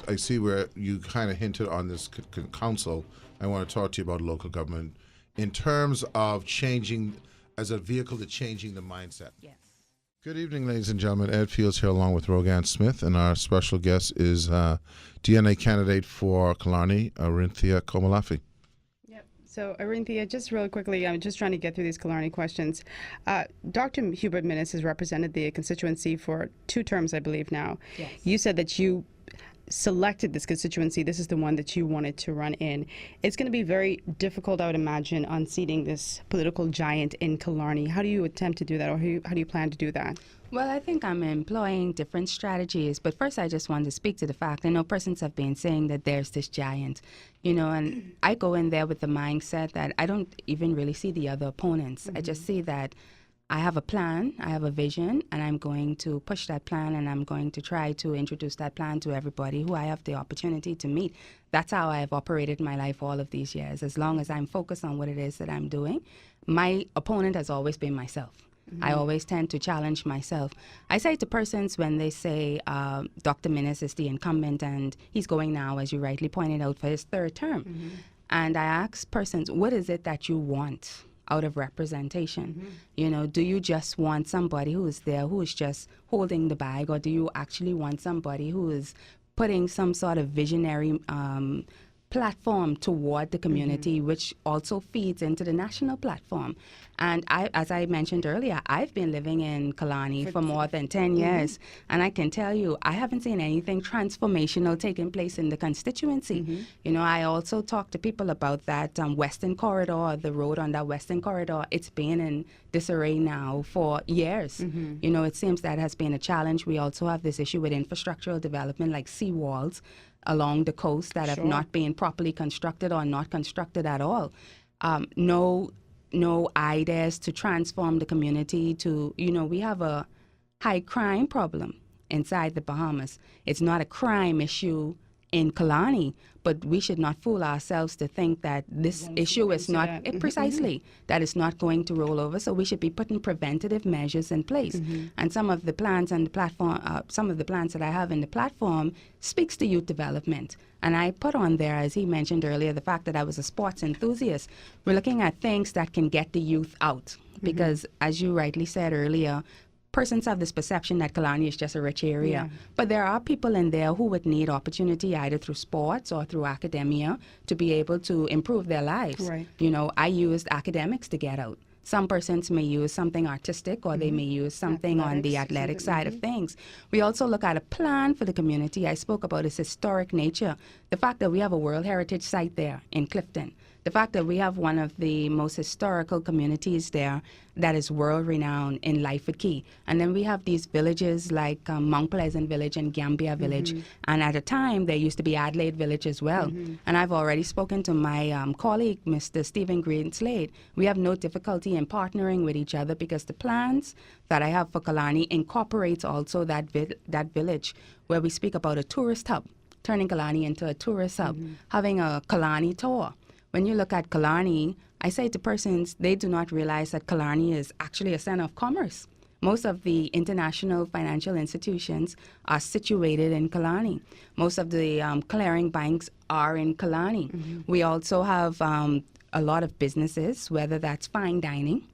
I see where you kind of hinted on this council. I want to talk to you about local government in terms of changing as a vehicle to changing the mindset. Yes. Good evening, ladies and gentlemen. Ed Fields here along with Rogan Smith, and our special guest is DNA candidate for Killarney, Arinthia Komolafe. Yep. So, Arinthia, just real quickly, I'm just trying to get through these Killarney questions. Dr. Hubert Minnis has represented the constituency for 2 terms, I believe now. Yes. You said that you selected this constituency. This is the one that you wanted to run in. It's going to be very difficult, I would imagine, unseating this political giant in Killarney. How do you attempt to do that, or how do you plan to do that? Well, I think I'm employing different strategies, but first I just want to speak to the fact, I know persons have been saying that there's this giant, you know, and I go in there with the mindset that I don't even really see the other opponents. I just see that I have a plan, I have a vision, and I'm going to push that plan, and I'm going to try to introduce that plan to everybody who I have the opportunity to meet. That's how I have operated my life all of these years. As long as I'm focused on what it is that I'm doing, my opponent has always been myself. I always tend to challenge myself. I say to persons when they say Dr. Minnis is the incumbent and he's going now, as you rightly pointed out, for his 3rd term. And I ask persons, what is it that you want out of representation? You know, do you just want somebody who is there who is just holding the bag, or do you actually want somebody who is putting some sort of visionary platform toward the community, which also feeds into the national platform? And as I mentioned earlier, I've been living in Killarney for more than 10 years, and I can tell you, I haven't seen anything transformational taking place in the constituency. You know, I also talk to people about that Western Corridor, the road on that Western Corridor. It's been in disarray now for years. You know, it seems that has been a challenge. We also have this issue with infrastructural development like seawalls along the coast that have not been properly constructed or not constructed at all. No ideas to transform the community to, you know, we have a high crime problem inside the Bahamas. It's not a crime issue in Kalani, but we should not fool ourselves to think that this issue is not precisely that it's not going to roll over. So we should be putting preventative measures in place. And some of the plans and the platform, some of the plans that I have in the platform speaks to youth development. And I put on there, as he mentioned earlier, the fact that I was a sports enthusiast. We're looking at things that can get the youth out, because as you rightly said earlier, persons have this perception that Kalani is just a rich area. But there are people in there who would need opportunity either through sports or through academia to be able to improve their lives. Right. You know, I used academics to get out. Some persons may use something artistic, or they may use something on the athletic side of things. We also look at a plan for the community. I spoke about its historic nature. The fact that we have a World Heritage Site there in Clifton. The fact that we have one of the most historical communities there that is world-renowned in Lyford Key. And then we have these villages like Mount Pleasant Village and Gambia Village. And at a time, there used to be Adelaide Village as well. And I've already spoken to my colleague, Mr. Stephen Greenslade. We have no difficulty in partnering with each other because the plans that I have for Kalani incorporates also that village where we speak about a tourist hub, turning Kalani into a tourist hub, having a Kalani tour. When you look at Kalani, I say to persons, they do not realize that Kalani is actually a center of commerce. Most of the international financial institutions are situated in Kalani. Most of the clearing banks are in Kalani. We also have a lot of businesses, whether that's fine dining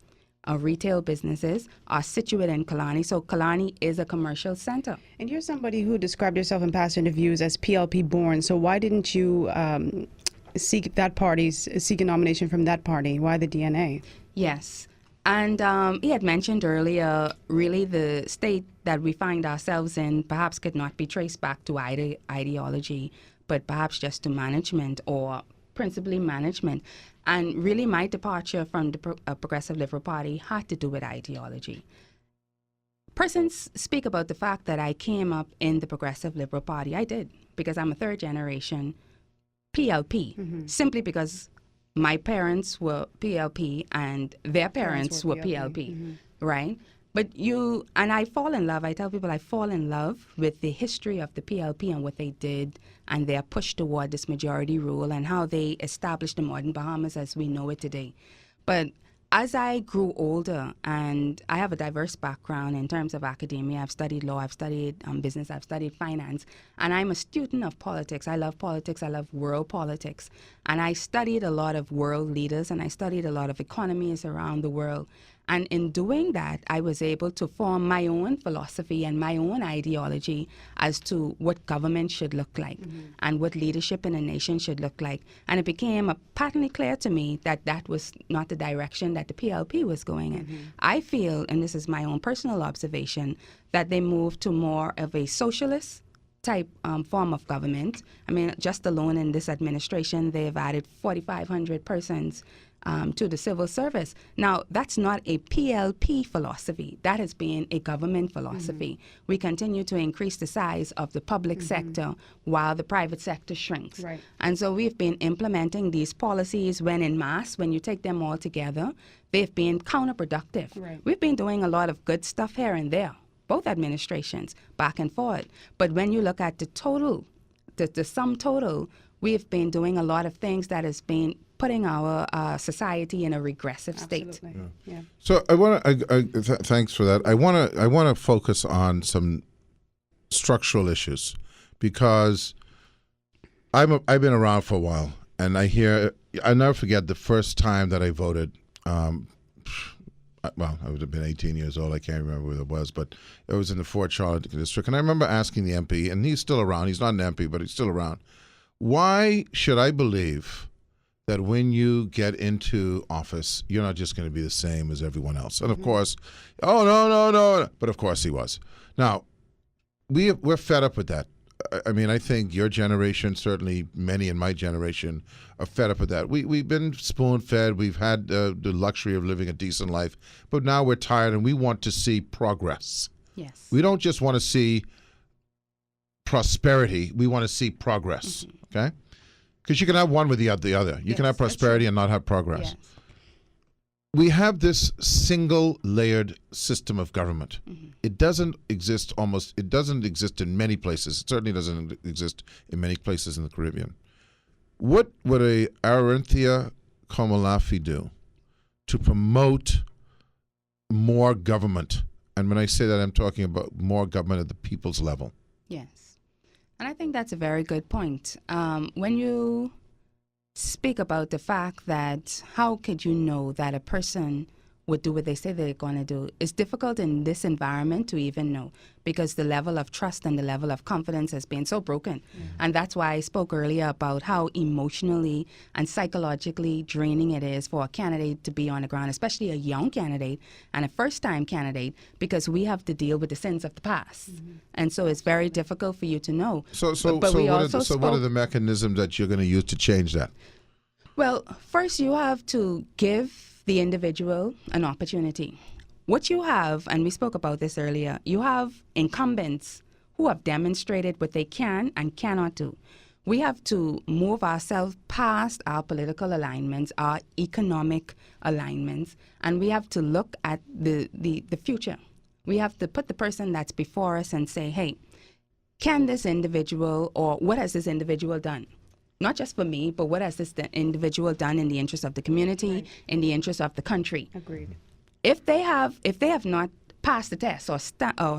or retail businesses, are situated in Kalani. So Kalani is a commercial center. And you're somebody who described yourself in past interviews as PLP born. So why didn't you seek a nomination from that party? Why the DNA? Yes. And he had mentioned earlier, really the state that we find ourselves in perhaps could not be traced back to ideology, but perhaps just to management, or principally management. And really my departure from the Progressive Liberal Party had to do with ideology. Persons speak about the fact that I came up in the Progressive Liberal Party. I did, because I'm a third generation PLP, simply because my parents were PLP and their parents were PLP, right? But I fall in love, I tell people I fall in love with the history of the PLP and what they did and their push toward this majority rule and how they established the modern Bahamas as we know it today. But as I grew older, and I have a diverse background in terms of academia, I've studied law, I've studied business, I've studied finance, and I'm a student of politics. I love politics, I love world politics. And I studied a lot of world leaders, and I studied a lot of economies around the world. And in doing that, I was able to form my own philosophy and my own ideology as to what government should look like and what leadership in a nation should look like. And it became patently clear to me that that was not the direction that the PLP was going in. I feel, and this is my own personal observation, that they moved to more of a socialist type form of government. I mean, just alone in this administration, they've added 4,500 persons to the civil service. Now, that's not a PLP philosophy. That has been a government philosophy. We continue to increase the size of the public sector while the private sector shrinks. Right. And so we've been implementing these policies when in mass, when you take them all together, they've been counterproductive. Right. We've been doing a lot of good stuff here and there, both administrations, back and forth. But when you look at the total, the sum total, we've been doing a lot of things that has been putting our society in a regressive state. Absolutely. Yeah. So I want to. Thanks for that. I want to focus on some structural issues because I've been around for a while, and I never forget the first time that I voted. Well, I would have been 18 years old. I can't remember where it was, but it was in the Fort Charlotte district, and I remember asking the MP, and he's still around. He's not an MP, but he's still around. Why should I believe that when you get into office, you're not just going to be the same as everyone else? And of course, no. But of course he was. Now, we're fed up with that. I mean, I think your generation, certainly many in my generation, are fed up with that. We've been spoon-fed. We've had the luxury of living a decent life. But now we're tired and we want to see progress. Yes. We don't just want to see prosperity. We want to see progress. Okay? Because you can have one with the other. You can have prosperity and not have progress. Yes. we have this single layered system of government. It doesn't exist in many places. It certainly doesn't exist in many places in the Caribbean. What would a Arinthia Komolafe do to promote more government? And when I say that, I'm talking about more government at the people's level. Yes. And I think that's a very good point. When you speak about the fact that how could you know that a person would do what they say they're going to do, it's difficult in this environment to even know, because the level of trust and the level of confidence has been so broken. And that's why I spoke earlier about how emotionally and psychologically draining it is for a candidate to be on the ground, especially a young candidate and a first-time candidate, because we have to deal with the sins of the past. And so it's very difficult for you to know. So what are the mechanisms that you're going to use to change that? Well, first you have to give the individual an opportunity. What you have, and we spoke about this earlier, you have incumbents who have demonstrated what they can and cannot do. We have to move ourselves past our political alignments, our economic alignments, and we have to look at the future. We have to put the person that's before us and say, hey, can this individual, or what has this individual done? Not just for me, but what has this individual done in the interest of the community, in the interest of the country? Agreed. If they have not passed the test or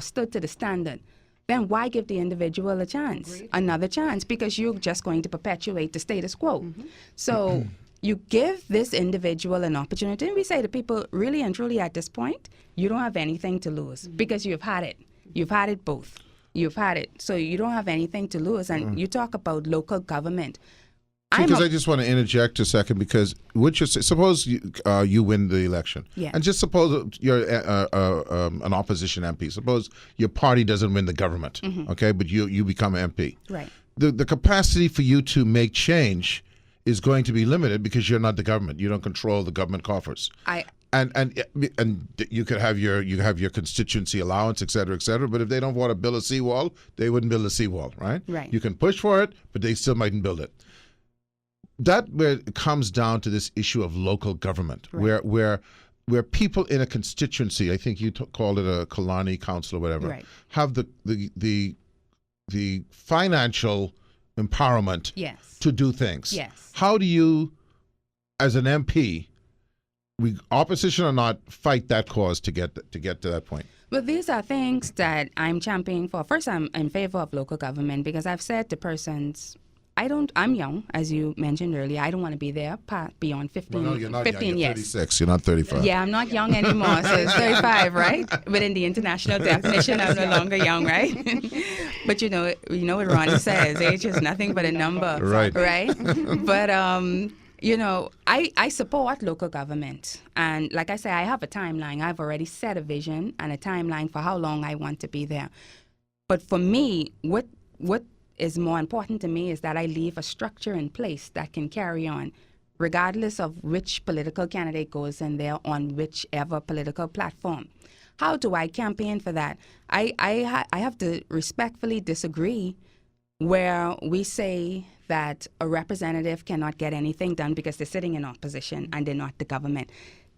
stood to the standard, then why give the individual a chance, another chance? Because you're just going to perpetuate the status quo. So you give this individual an opportunity, and we say to people, really and truly at this point, you don't have anything to lose because you've had it. You've had it both. You've had it. So you don't have anything to lose. And you talk about local government. Because I just want to interject a second, because suppose you win the election, and just suppose you're an opposition MP. Suppose your party doesn't win the government, okay, but you become an MP. Right. The capacity for you to make change is going to be limited because you're not the government. You don't control the government coffers. And you could have your constituency allowance, et cetera, but if they don't want to build a seawall, they wouldn't build a seawall, right? Right. You can push for it, but they still mightn't build it. That where it comes down to this issue of local government, where people in a constituency, I think you called it a colony council or whatever, have the financial empowerment to do things. Yes. How do you, as an MP, opposition or not, fight that cause to get to that point? Well, these are things that I'm championing for. First, I'm in favor of local government because I've said to persons, I'm young, as you mentioned earlier. I don't want to be there beyond 15, well, no, you're not 15 young. You're years. 36. You're not 35. Yeah, I'm not young anymore, so it's 35, right? Within the international definition, I'm no longer young, right? But you know what Ronnie says, age is nothing but a number. Right. But, I support local government. And like I say, I have a timeline. I've already set a vision and a timeline for how long I want to be there. But for me, what is more important to me is that I leave a structure in place that can carry on, regardless of which political candidate goes in there on whichever political platform. How do I campaign for that? I have to respectfully disagree where we say that a representative cannot get anything done because they're sitting in opposition and they're not the government.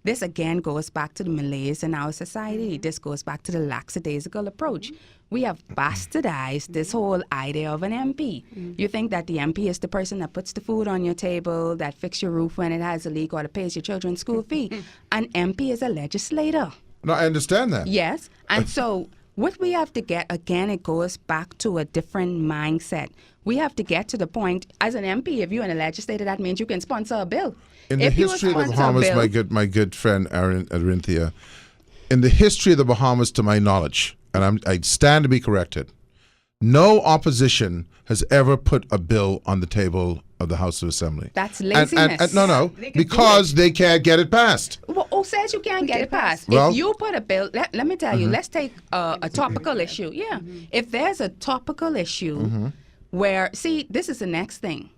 This again goes back to the malaise in our society. This goes back to the lackadaisical approach. We have bastardized this whole idea of an MP. You think that the MP is the person that puts the food on your table, that fixes your roof when it has a leak, or that pays your children's school fee. An MP is a legislator. No, I understand that. Yes. And so what we have to get, again, it goes back to a different mindset. We have to get to the point, as an MP, if you're in a legislator, that means you can sponsor a bill. In the history of the Bahamas, my good friend Arinthia, in the history of the Bahamas, to my knowledge, and I stand to be corrected, no opposition has ever put a bill on the table of the House of Assembly. That's laziness. No, because they can't get it passed. Well, who says you can't get it passed? Well, if you put a bill, let me tell you, let's take a topical issue. Yeah. If there's a topical issue where, see, this is the next thing.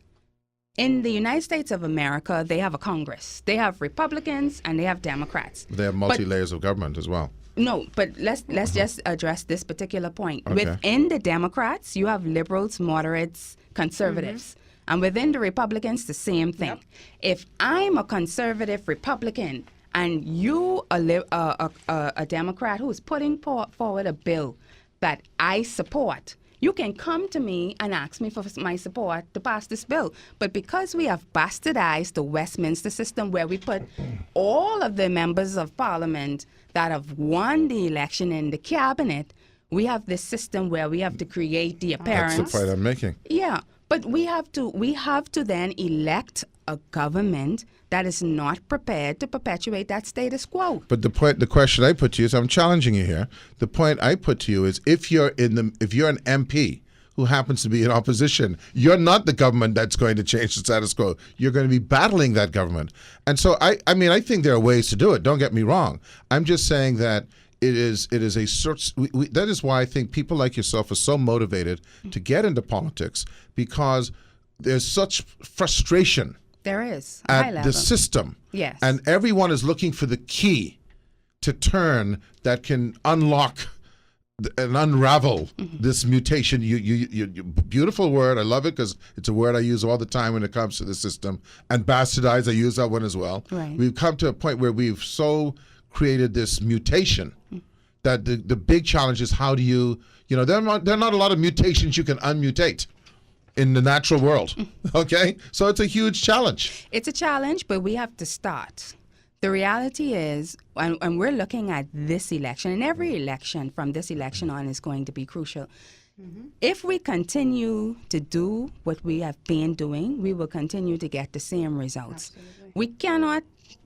In the United States of America, they have a Congress. They have Republicans and they have Democrats. They have multi-layers of government as well. No, but let's just address this particular point. Okay. Within the Democrats, you have liberals, moderates, conservatives. And within the Republicans, the same thing. If I'm a conservative Republican and you, a Democrat who is putting forward a bill that I support, you can come to me and ask me for my support to pass this bill. But because we have bastardized the Westminster system, where we put all of the members of Parliament that have won the election in the cabinet, we have this system where we have to create the appearance. That's the point I'm making. Yeah, but we have to then elect a government that is not prepared to perpetuate that status quo. But the question I put to you is, I'm challenging you here. The point I put to you is, if you're an MP who happens to be in opposition, you're not the government that's going to change the status quo. You're going to be battling that government. And so I think there are ways to do it. Don't get me wrong. I'm just saying that it is a sort. That is why I think people like yourself are so motivated to get into politics, because there's such frustration. There is at the system. Yes. And everyone is looking for the key to turn that can unlock and unravel this mutation. You beautiful word. I love it because it's a word I use all the time when it comes to the system. And bastardize, I use that one as well. Right. We've come to a point where we've so created this mutation that the big challenge is, how do you there are not a lot of mutations you can unmutate in the natural world. Okay? So it's a huge challenge. It's a challenge, but we have to start. The reality is, and we're looking at this election, and every election from this election on is going to be crucial. If we continue to do what we have been doing, we will continue to get the same results. Absolutely. We cannot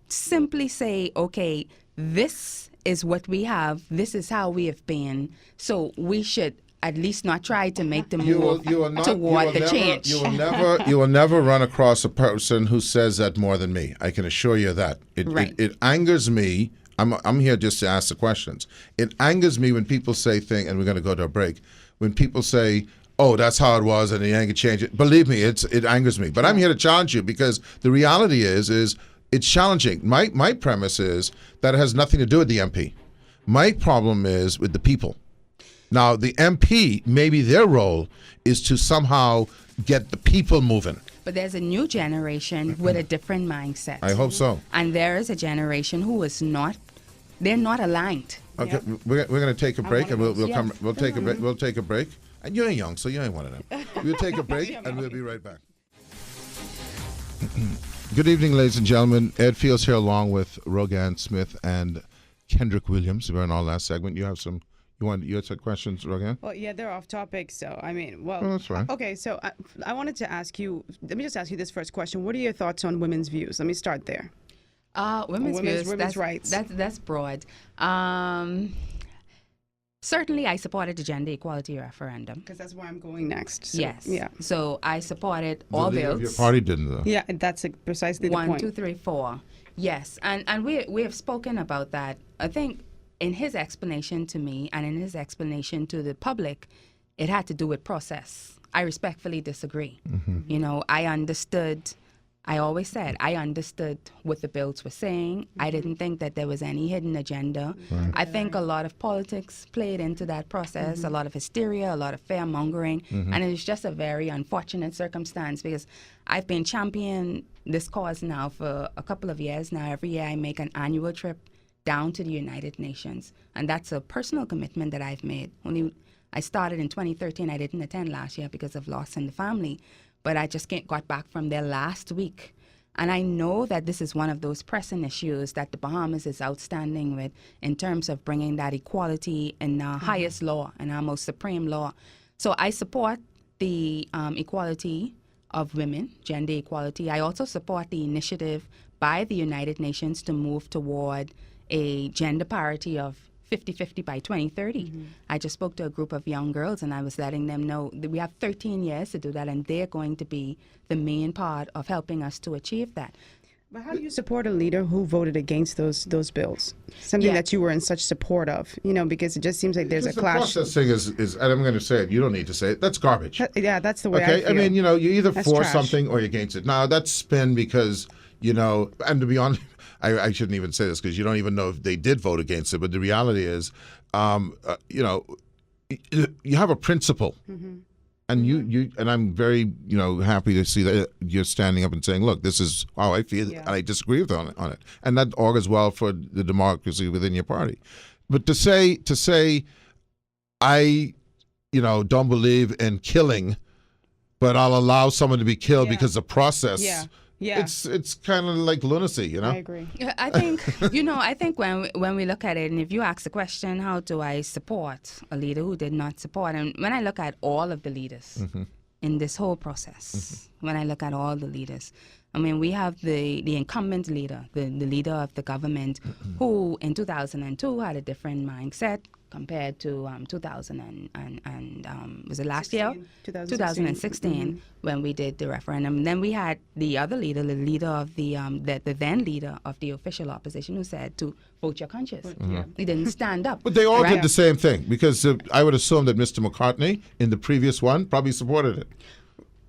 simply say, okay, this is what we have, this is how we have been, so we should at least not try to make the move toward the change. You will never run across a person who says that more than me. I can assure you that. It angers me. I'm here just to ask the questions. It angers me when people say things, and we're going to go to a break, when people say, oh, that's how it was and you ain't gonna change it. Believe me, it angers me. But I'm here to challenge you, because the reality is it's challenging. My premise is that it has nothing to do with the MP. My problem is with the people. Now, the MP, maybe their role is to somehow get the people moving. But there's a new generation with a different mindset. I hope so. And there is a generation who is not, they're not aligned. Okay, we're going to take a break, and we'll take a break. We'll take a break. And you ain't young, so you ain't one of them. We'll take a break, and we'll be right back. Good evening, ladies and gentlemen. Ed Fields here, along with Rogan Smith and Kendrick Williams. We're in our last segment. You have some. You had some questions, Rogan? Well, yeah, they're off topic, so I mean, that's right. Okay, so I wanted to ask you. Let me just ask you this first question. What are your thoughts on women's views? Let me start there. Women's rights. That's broad. Certainly, I supported the gender equality referendum. Because that's where I'm going next. So, yes. Yeah. So I supported all bills. Your party didn't, though. Yeah, that's precisely the point. 1, 2, 3, 4. Yes, and we have spoken about that. I think in his explanation to me and in his explanation to the public, it had to do with process. I respectfully disagree. I always said I understood what the bills were saying. I didn't think that there was any hidden agenda. Right. I think a lot of politics played into that process, a lot of hysteria, a lot of fear-mongering, and it was just a very unfortunate circumstance, because I've been championing this cause now for a couple of years now. Every year I make an annual trip down to the United Nations, and that's a personal commitment that I've made. I started in 2013. I didn't attend last year because of loss in the family, but I just got back from there last week. And I know that this is one of those pressing issues that the Bahamas is outstanding with in terms of bringing that equality in our highest law, in our most supreme law. So I support the equality of women, gender equality. I also support the initiative by the United Nations to move toward a gender parity of 50-50 by 2030. I just spoke to a group of young girls, and I was letting them know that we have 13 years to do that, and they're going to be the main part of helping us to achieve that. But how do you support a leader who voted against those bills? Something that you were in such support of, because it just seems like there's a clash. The process thing is, and I'm going to say it, you don't need to say it, that's garbage. Yeah, that's the way I feel. I mean, you either that's for trash. something or you're against it. Now, that's spin because, and to be honest, I shouldn't even say this because you don't even know if they did vote against it, but the reality is, you have a principle. And and I'm very, happy to see that you're standing up and saying, look, this is how I feel, and I disagree with on it. And that augurs well for the democracy within your party. But to say, I, don't believe in killing, but I'll allow someone to be killed because the process. Yeah. It's kind of like lunacy, I agree. Yeah, I think, I think when we look at it, and if you ask the question, how do I support a leader who did not support? And when I look at all of the leaders in this whole process, when I look at all the leaders, I mean, we have the incumbent leader, the leader of the government, who in 2002 had a different mindset compared to 2000 and was it last year? 2016 when we did the referendum. And then we had the other leader, the leader of the then leader of the official opposition, who said to vote your conscience. He didn't stand up. But they all did the same thing, because I would assume that Mr. McCartney in the previous one probably supported it.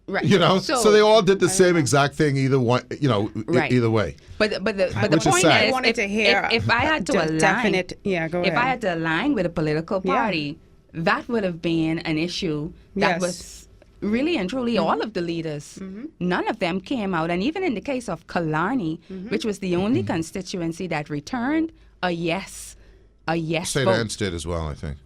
Right. So they all did the same exact thing either one, either way. But the Which is point sad. is, I wanted to hear if I had to align, go ahead. if I had to align with a political party, that would have been an issue that was really and truly all of the leaders. None of them came out, and even in the case of Killarney, which was the only constituency that returned a yes St. vote. Anne's did as well, I think.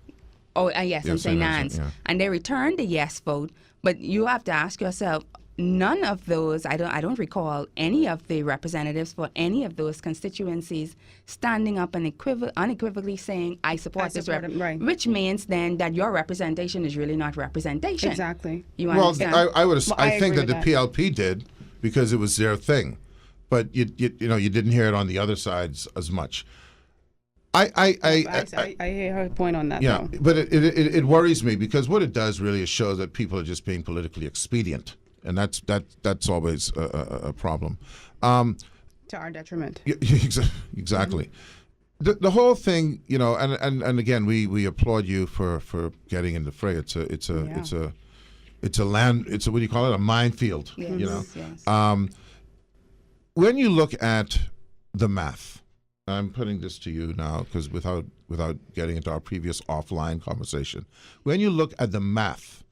Oh, yes, and St. Anne's. And they returned a yes vote. But you have to ask yourself, none of those, I don't recall any of the representatives for any of those constituencies standing up and unequivocally saying, I support this, right. Which means then that your representation is really not representation. Exactly. You Well, understand? I think agree that the with PLP did, because it was their thing. But you didn't hear it on the other sides as much. I hear her point on that. Yeah, though. but it worries me, because what it does really is show that people are just being politically expedient, and that's always a problem. To our detriment. Exactly. The whole thing, and again, we applaud you for getting in the fray. It's a what do you call it? A minefield. Yes, yes. When you look at the math. I'm putting this to you now, because without getting into our previous offline conversation, when you look at the math,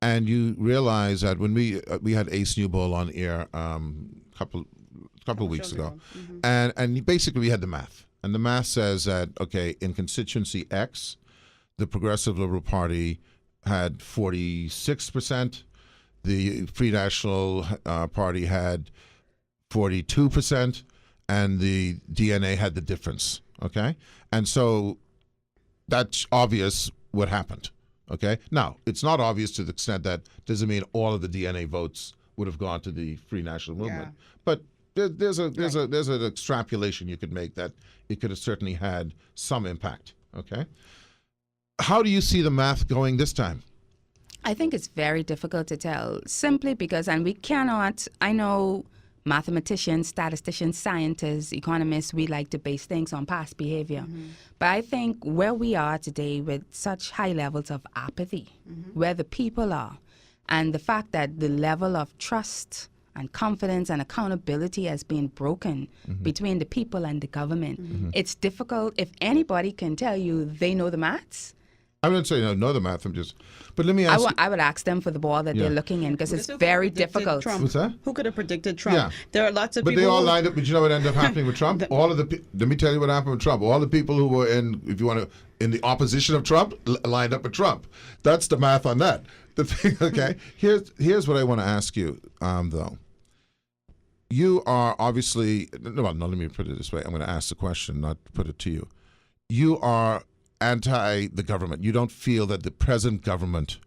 and you realize that when we had Ace Newbold on air couple of weeks ago, and basically we had the math, and the math says that in constituency X, the Progressive Liberal Party had 46%, the Free National Party had 42%. And the DNA had the difference, And so that's obvious what happened, Now, it's not obvious to the extent that doesn't mean all of the DNA votes would have gone to the Free National Movement. But there's an extrapolation you could make that it could have certainly had some impact, How do you see the math going this time? I think it's very difficult to tell, simply because, and we cannot, I know mathematicians, statisticians, scientists, economists, we like to base things on past behavior. But I think where we are today with such high levels of apathy, where the people are, and the fact that the level of trust and confidence and accountability has been broken between the people and the government, it's difficult. If anybody can tell you they know the maths, I'm not saying know the math. But let me ask. I would ask them for the ball that they're looking in, because it's very difficult. Trump? What's that? Who could have predicted Trump? Yeah. There are lots of but people. But they all lined up. But you know what ended up happening with Trump? Let me tell you what happened with Trump. All the people who were in the opposition of Trump lined up with Trump. That's the math on that. The thing, Here's what I want to ask you, though. You are obviously no. Let me put it this way. I'm going to ask the question, not put it to you. You are anti the government. You don't feel that the present government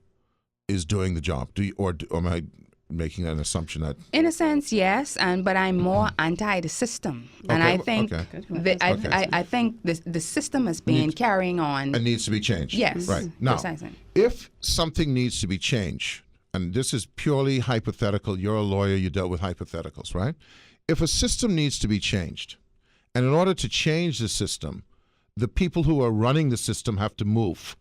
is doing the job, do you, or am I making an assumption that? In a sense, yes, but I'm more anti the system, and I think I think the system has been carrying on. It needs to be changed. Yes, right now. Precisely. If something needs to be changed, and this is purely hypothetical, you're a lawyer, you dealt with hypotheticals, right? If a system needs to be changed, and in order to change the system, the people who are running the system have to move.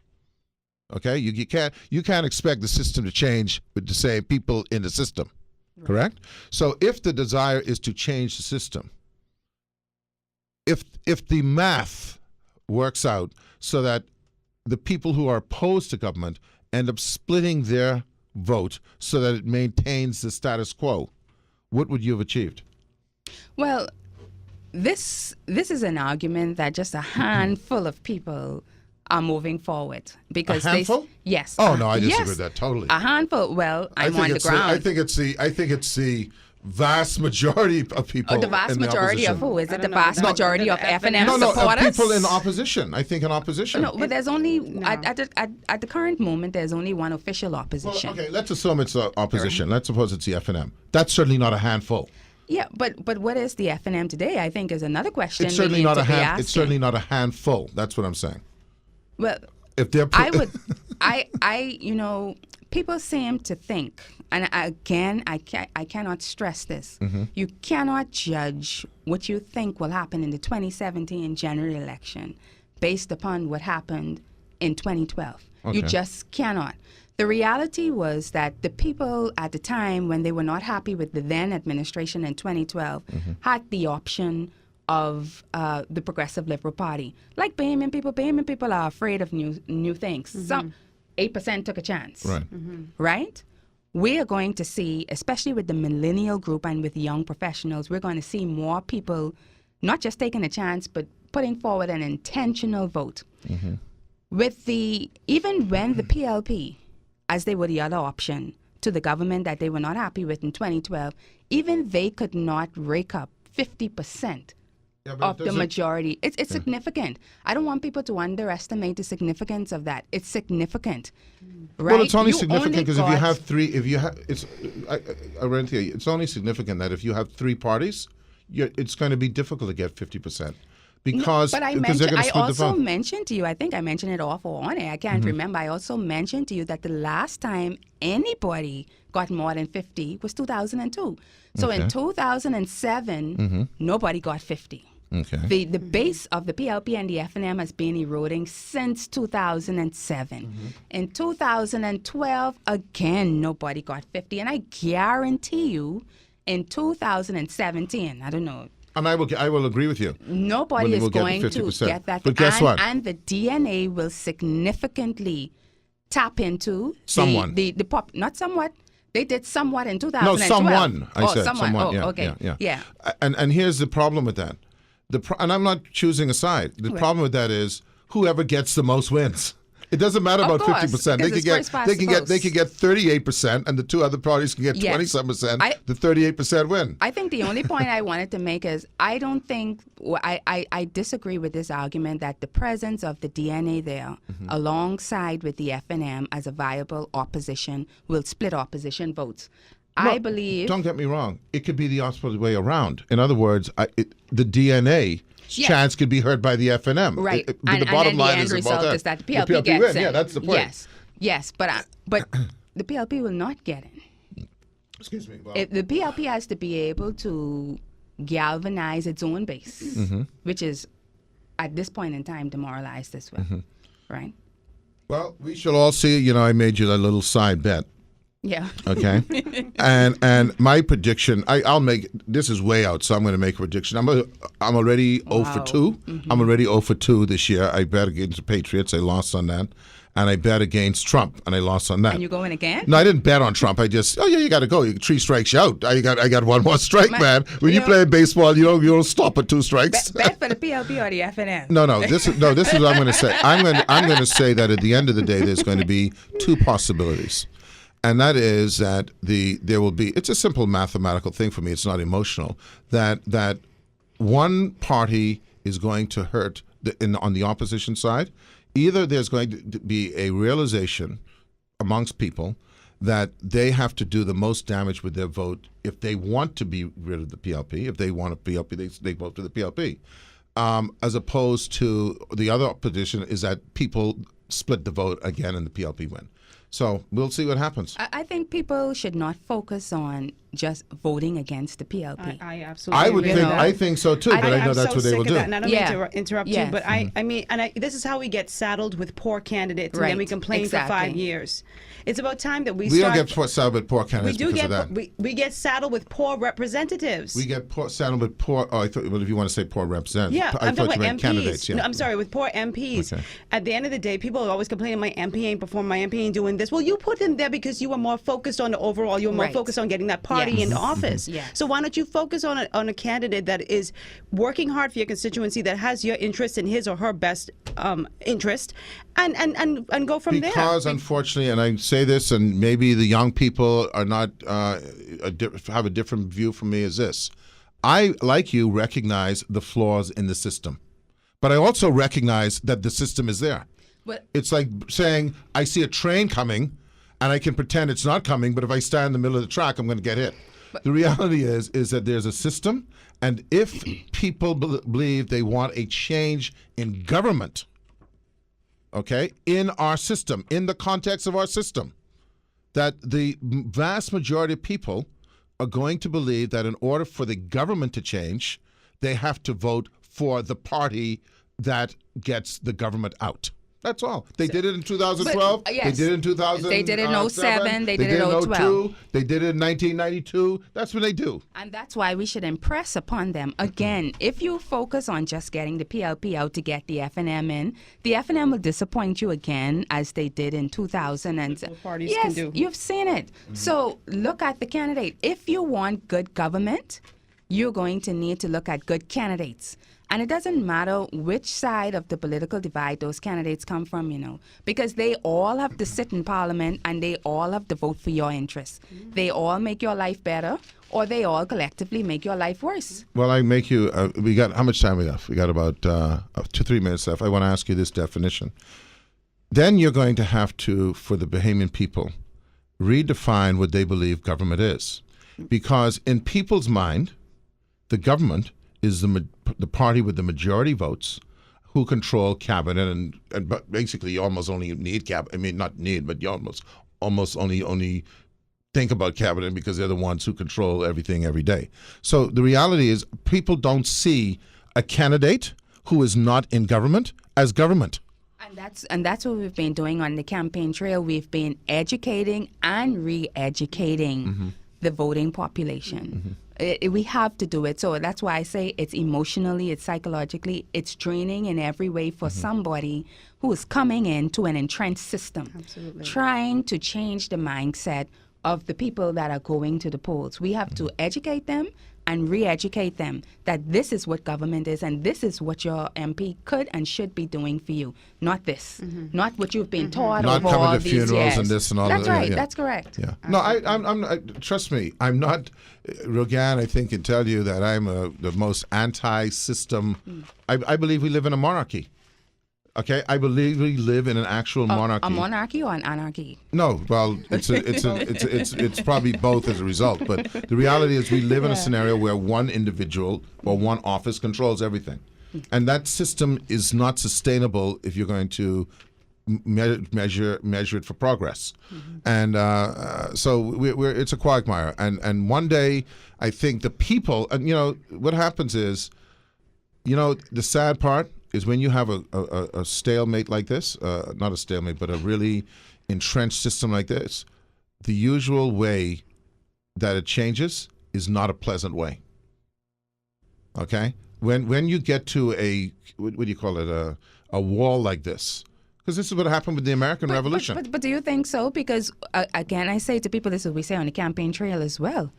You can't expect the system to change with the same people in the system, correct? So if the desire is to change the system, if the math works out so that the people who are opposed to government end up splitting their vote so that it maintains the status quo, what would you have achieved? Well, this is an argument that just a handful of people are moving forward because a handful? Yes. Oh no, I disagree yes, with that totally. A handful. Well, I'm on the ground. I think it's the vast majority of people. The vast in the majority of opposition. who? Is it the vast majority of F&M supporters? People in opposition. I think in opposition. No, but there's only at the current moment there's only one official opposition. Well, okay, let's assume it's opposition. Let's suppose it's the F&M. That's certainly not a handful. Yeah, but what is the F&M today? I think is another question. It's certainly not a hand. It's certainly not a handful. That's what I'm saying. Well, if they're people seem to think, and again, I cannot stress this. Mm-hmm. You cannot judge what you think will happen in the 2017 general election based upon what happened in 2012. Okay. You just cannot. The reality was that the people at the time, when they were not happy with the then administration in 2012, had the option of the Progressive Liberal Party. Like Bahamian people are afraid of new things. Some 8% took a chance. Right. Right? We are going to see, especially with the millennial group and with young professionals, we're going to see more people not just taking a chance, but putting forward an intentional vote. With even when the PLP, as they were the other option to the government that they were not happy with in 2012, even they could not rake up 50% of the majority. It's significant. I don't want people to underestimate the significance of that. It's significant, right? Well, it's only significant because if you have three, Arinthia, it's only significant that if you have three parties, it's going to be difficult to get 50%. Because, no, but I also mentioned to you, I think I mentioned it off or on air, I can't remember. I also mentioned to you that the last time anybody got more than 50 was 2002. So in 2007, nobody got 50. Okay. The base of the PLP and the F&M has been eroding since 2007. In 2012, again, nobody got 50. And I guarantee you, in 2017, I don't know, and I will agree with you. Nobody is going to get that. But guess what? And the DNA will significantly tap into someone. The pop. Not somewhat. They did somewhat in 2012. No, someone. I said someone. Someone. Oh, okay. Yeah. And here's the problem with that. And I'm not choosing a side. The problem with that is whoever gets the most wins. It doesn't matter about 50%. They could get 38%, and the two other parties can get 27%. The 38% win. I think the only point I wanted to make is I don't think I disagree with this argument that the presence of the DNA there, alongside with the F&M as a viable opposition, will split opposition votes. Well, I believe. Don't get me wrong. It could be the opposite way around. In other words, the DNA. Chance could be heard by the F&M. Right. The bottom line is result is that the PLP gets win. in. Yeah, that's the point. Yes, but the PLP will not get in. Excuse me. Well, the PLP has to be able to galvanize its own base, which is, at this point in time, demoralized this way. Right? Well, we shall all see. I made you a little side bet. Yeah. Okay. and my prediction, I'll make. This is way out, so I'm going to make a prediction. I'm already 0 for 2. I'm already 0 for 2 this year. I bet against the Patriots. I lost on that. And I bet against Trump, and I lost on that. And you going again? No, I didn't bet on Trump. I just, you got to go. 3 strikes you out. I got one more strike, man. When you play baseball, you don't stop at 2 strikes. Bet for the PLP or the F&M? No. This is what I'm going to say. I'm going to say that at the end of the day, there's going to be 2 possibilities. And that is that there will be, it's a simple mathematical thing for me, it's not emotional, that one party is going to hurt on the opposition side. Either there's going to be a realization amongst people that they have to do the most damage with their vote if they want to be rid of the PLP. If they want a PLP, they vote for the PLP. As opposed to the other position is that people split the vote again and the PLP win. So we'll see what happens. I think people should not focus on just voting against the PLP. I absolutely I think so too, but I know that's what they will do. And I don't mean to interrupt you, but I mean, this is how we get saddled with poor candidates, and then we complain for 5 years. It's about time that we don't get saddled with poor candidates because of that. We get saddled with poor representatives. We get saddled with poor. Oh, I thought. Well, if you want to say poor representatives, I thought you meant candidates. Yeah. No, I'm sorry, with poor MPs. Okay. At the end of the day, people are always complaining my MP ain't performing, my MP ain't doing in this. Well, you put him there because you were more focused on the overall. You were more Right. focused on getting that party Yes. into office. Yes. So why don't you focus on a candidate that is working hard for your constituency, that has your interest in his or her best interest, and go from there. Because unfortunately, and I say this, and maybe the young people are not have a different view from me, is this: I, like you, recognize the flaws in the system, but I also recognize that the system is there. But It's like saying I see a train coming, and I can pretend it's not coming, but if I stand in the middle of the track, I'm going to get hit. The reality is that there's a system, and if people believe they want a change in government, okay, in our system, in the context of our system, that the vast majority of people are going to believe that in order for the government to change, they have to vote for the party that gets the government out. That's all. They did it in 2012. But, yes. They did it in 2000. They did it in 07. They did it in 02. 12. They did it in 1992. That's what they do. And that's why we should impress upon them. Again, if you focus on just getting the PLP out to get the FNM in, the FNM will disappoint you again, as they did in 2000. And parties yes, can do. you've seen it. So look at the candidate. If you want good government, you're going to need to look at good candidates. And it doesn't matter which side of the political divide those candidates come from, because they all have to sit in parliament and they all have to vote for your interests. They all make your life better, or they all collectively make your life worse. Well, I make you. We got how much time we got? We got about 2-3 minutes left. I want to ask you this definition. Then you're going to have to, for the Bahamian people, redefine what they believe government is, because in people's mind, the government is the party with the majority votes who control cabinet and but basically you almost only need cabinet. I mean, not need, but you almost only think about cabinet because they're the ones who control everything every day. So the reality is people don't see a candidate who is not in government as government. And that's what we've been doing on the campaign trail. We've been educating and re-educating the voting population. We have to do it. So that's why I say it's emotionally, it's psychologically, it's training in every way for somebody who is coming into an entrenched system, trying to change the mindset of the people that are going to the polls. We have to educate them and re-educate them that this is what government is and this is what your MP could and should be doing for you. Not this. Not what you've been taught Not over all coming to these funerals years. and this and all That's that. right. Yeah. That's correct. Yeah. No, I'm trust me, I'm not. Rogan, I think, can tell you that I'm the most anti-system. I believe we live in a monarchy. Okay, I believe we live in an actual monarchy. A monarchy or an anarchy? No, well, it's probably both as a result. But the reality is, we live in a scenario where one individual or one office controls everything, and that system is not sustainable if you're going to measure it for progress. And so it's a quagmire. And one day, I think the people, and what happens is, the sad part is when you have a stalemate like this, not a stalemate, but a really entrenched system like this, the usual way that it changes is not a pleasant way. Okay? When you get to what do you call it, a wall like this, because this is what happened with the American Revolution. But do you think so? Because, again, I say to people, this is what we say on the campaign trail as well.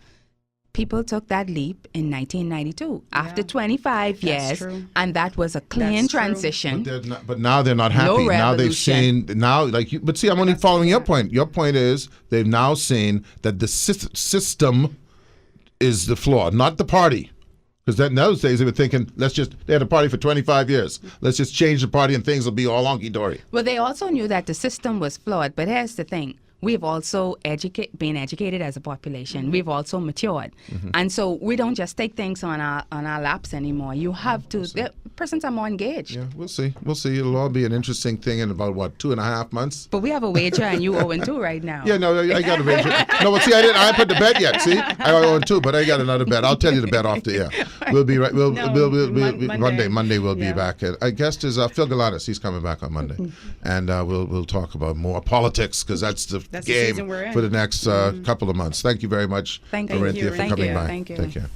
People took that leap in 1992 after 25 years, and that was a clean transition. But now they're not happy. No now they've seen But see, I'm only following your point. Your point is they've now seen that the system is the flaw, not the party. Because in those days they were thinking, they had a party for 25 years. Let's just change the party and things will be all honky dory. Well, they also knew that the system was flawed. But here's the thing. We've also been educated as a population. We've also matured. And so we don't just take things on our laps anymore. You have to, the persons are more engaged. Yeah, we'll see. It'll all be an interesting thing in about, 2.5 months? But we have a wager and you 0-2 right now. Yeah, no, I got a wager. No, but see, I haven't put the bet yet. See, I 0-2, but I got another bet. I'll tell you the bet off the air. We'll be right. Monday we'll be back. Our guest is Phil Galanis. He's coming back on Monday. And we'll talk about more politics because that's the game the for the next couple of months. Thank you very much, Thank Arinthia, you. for coming by. Thank you. Take care.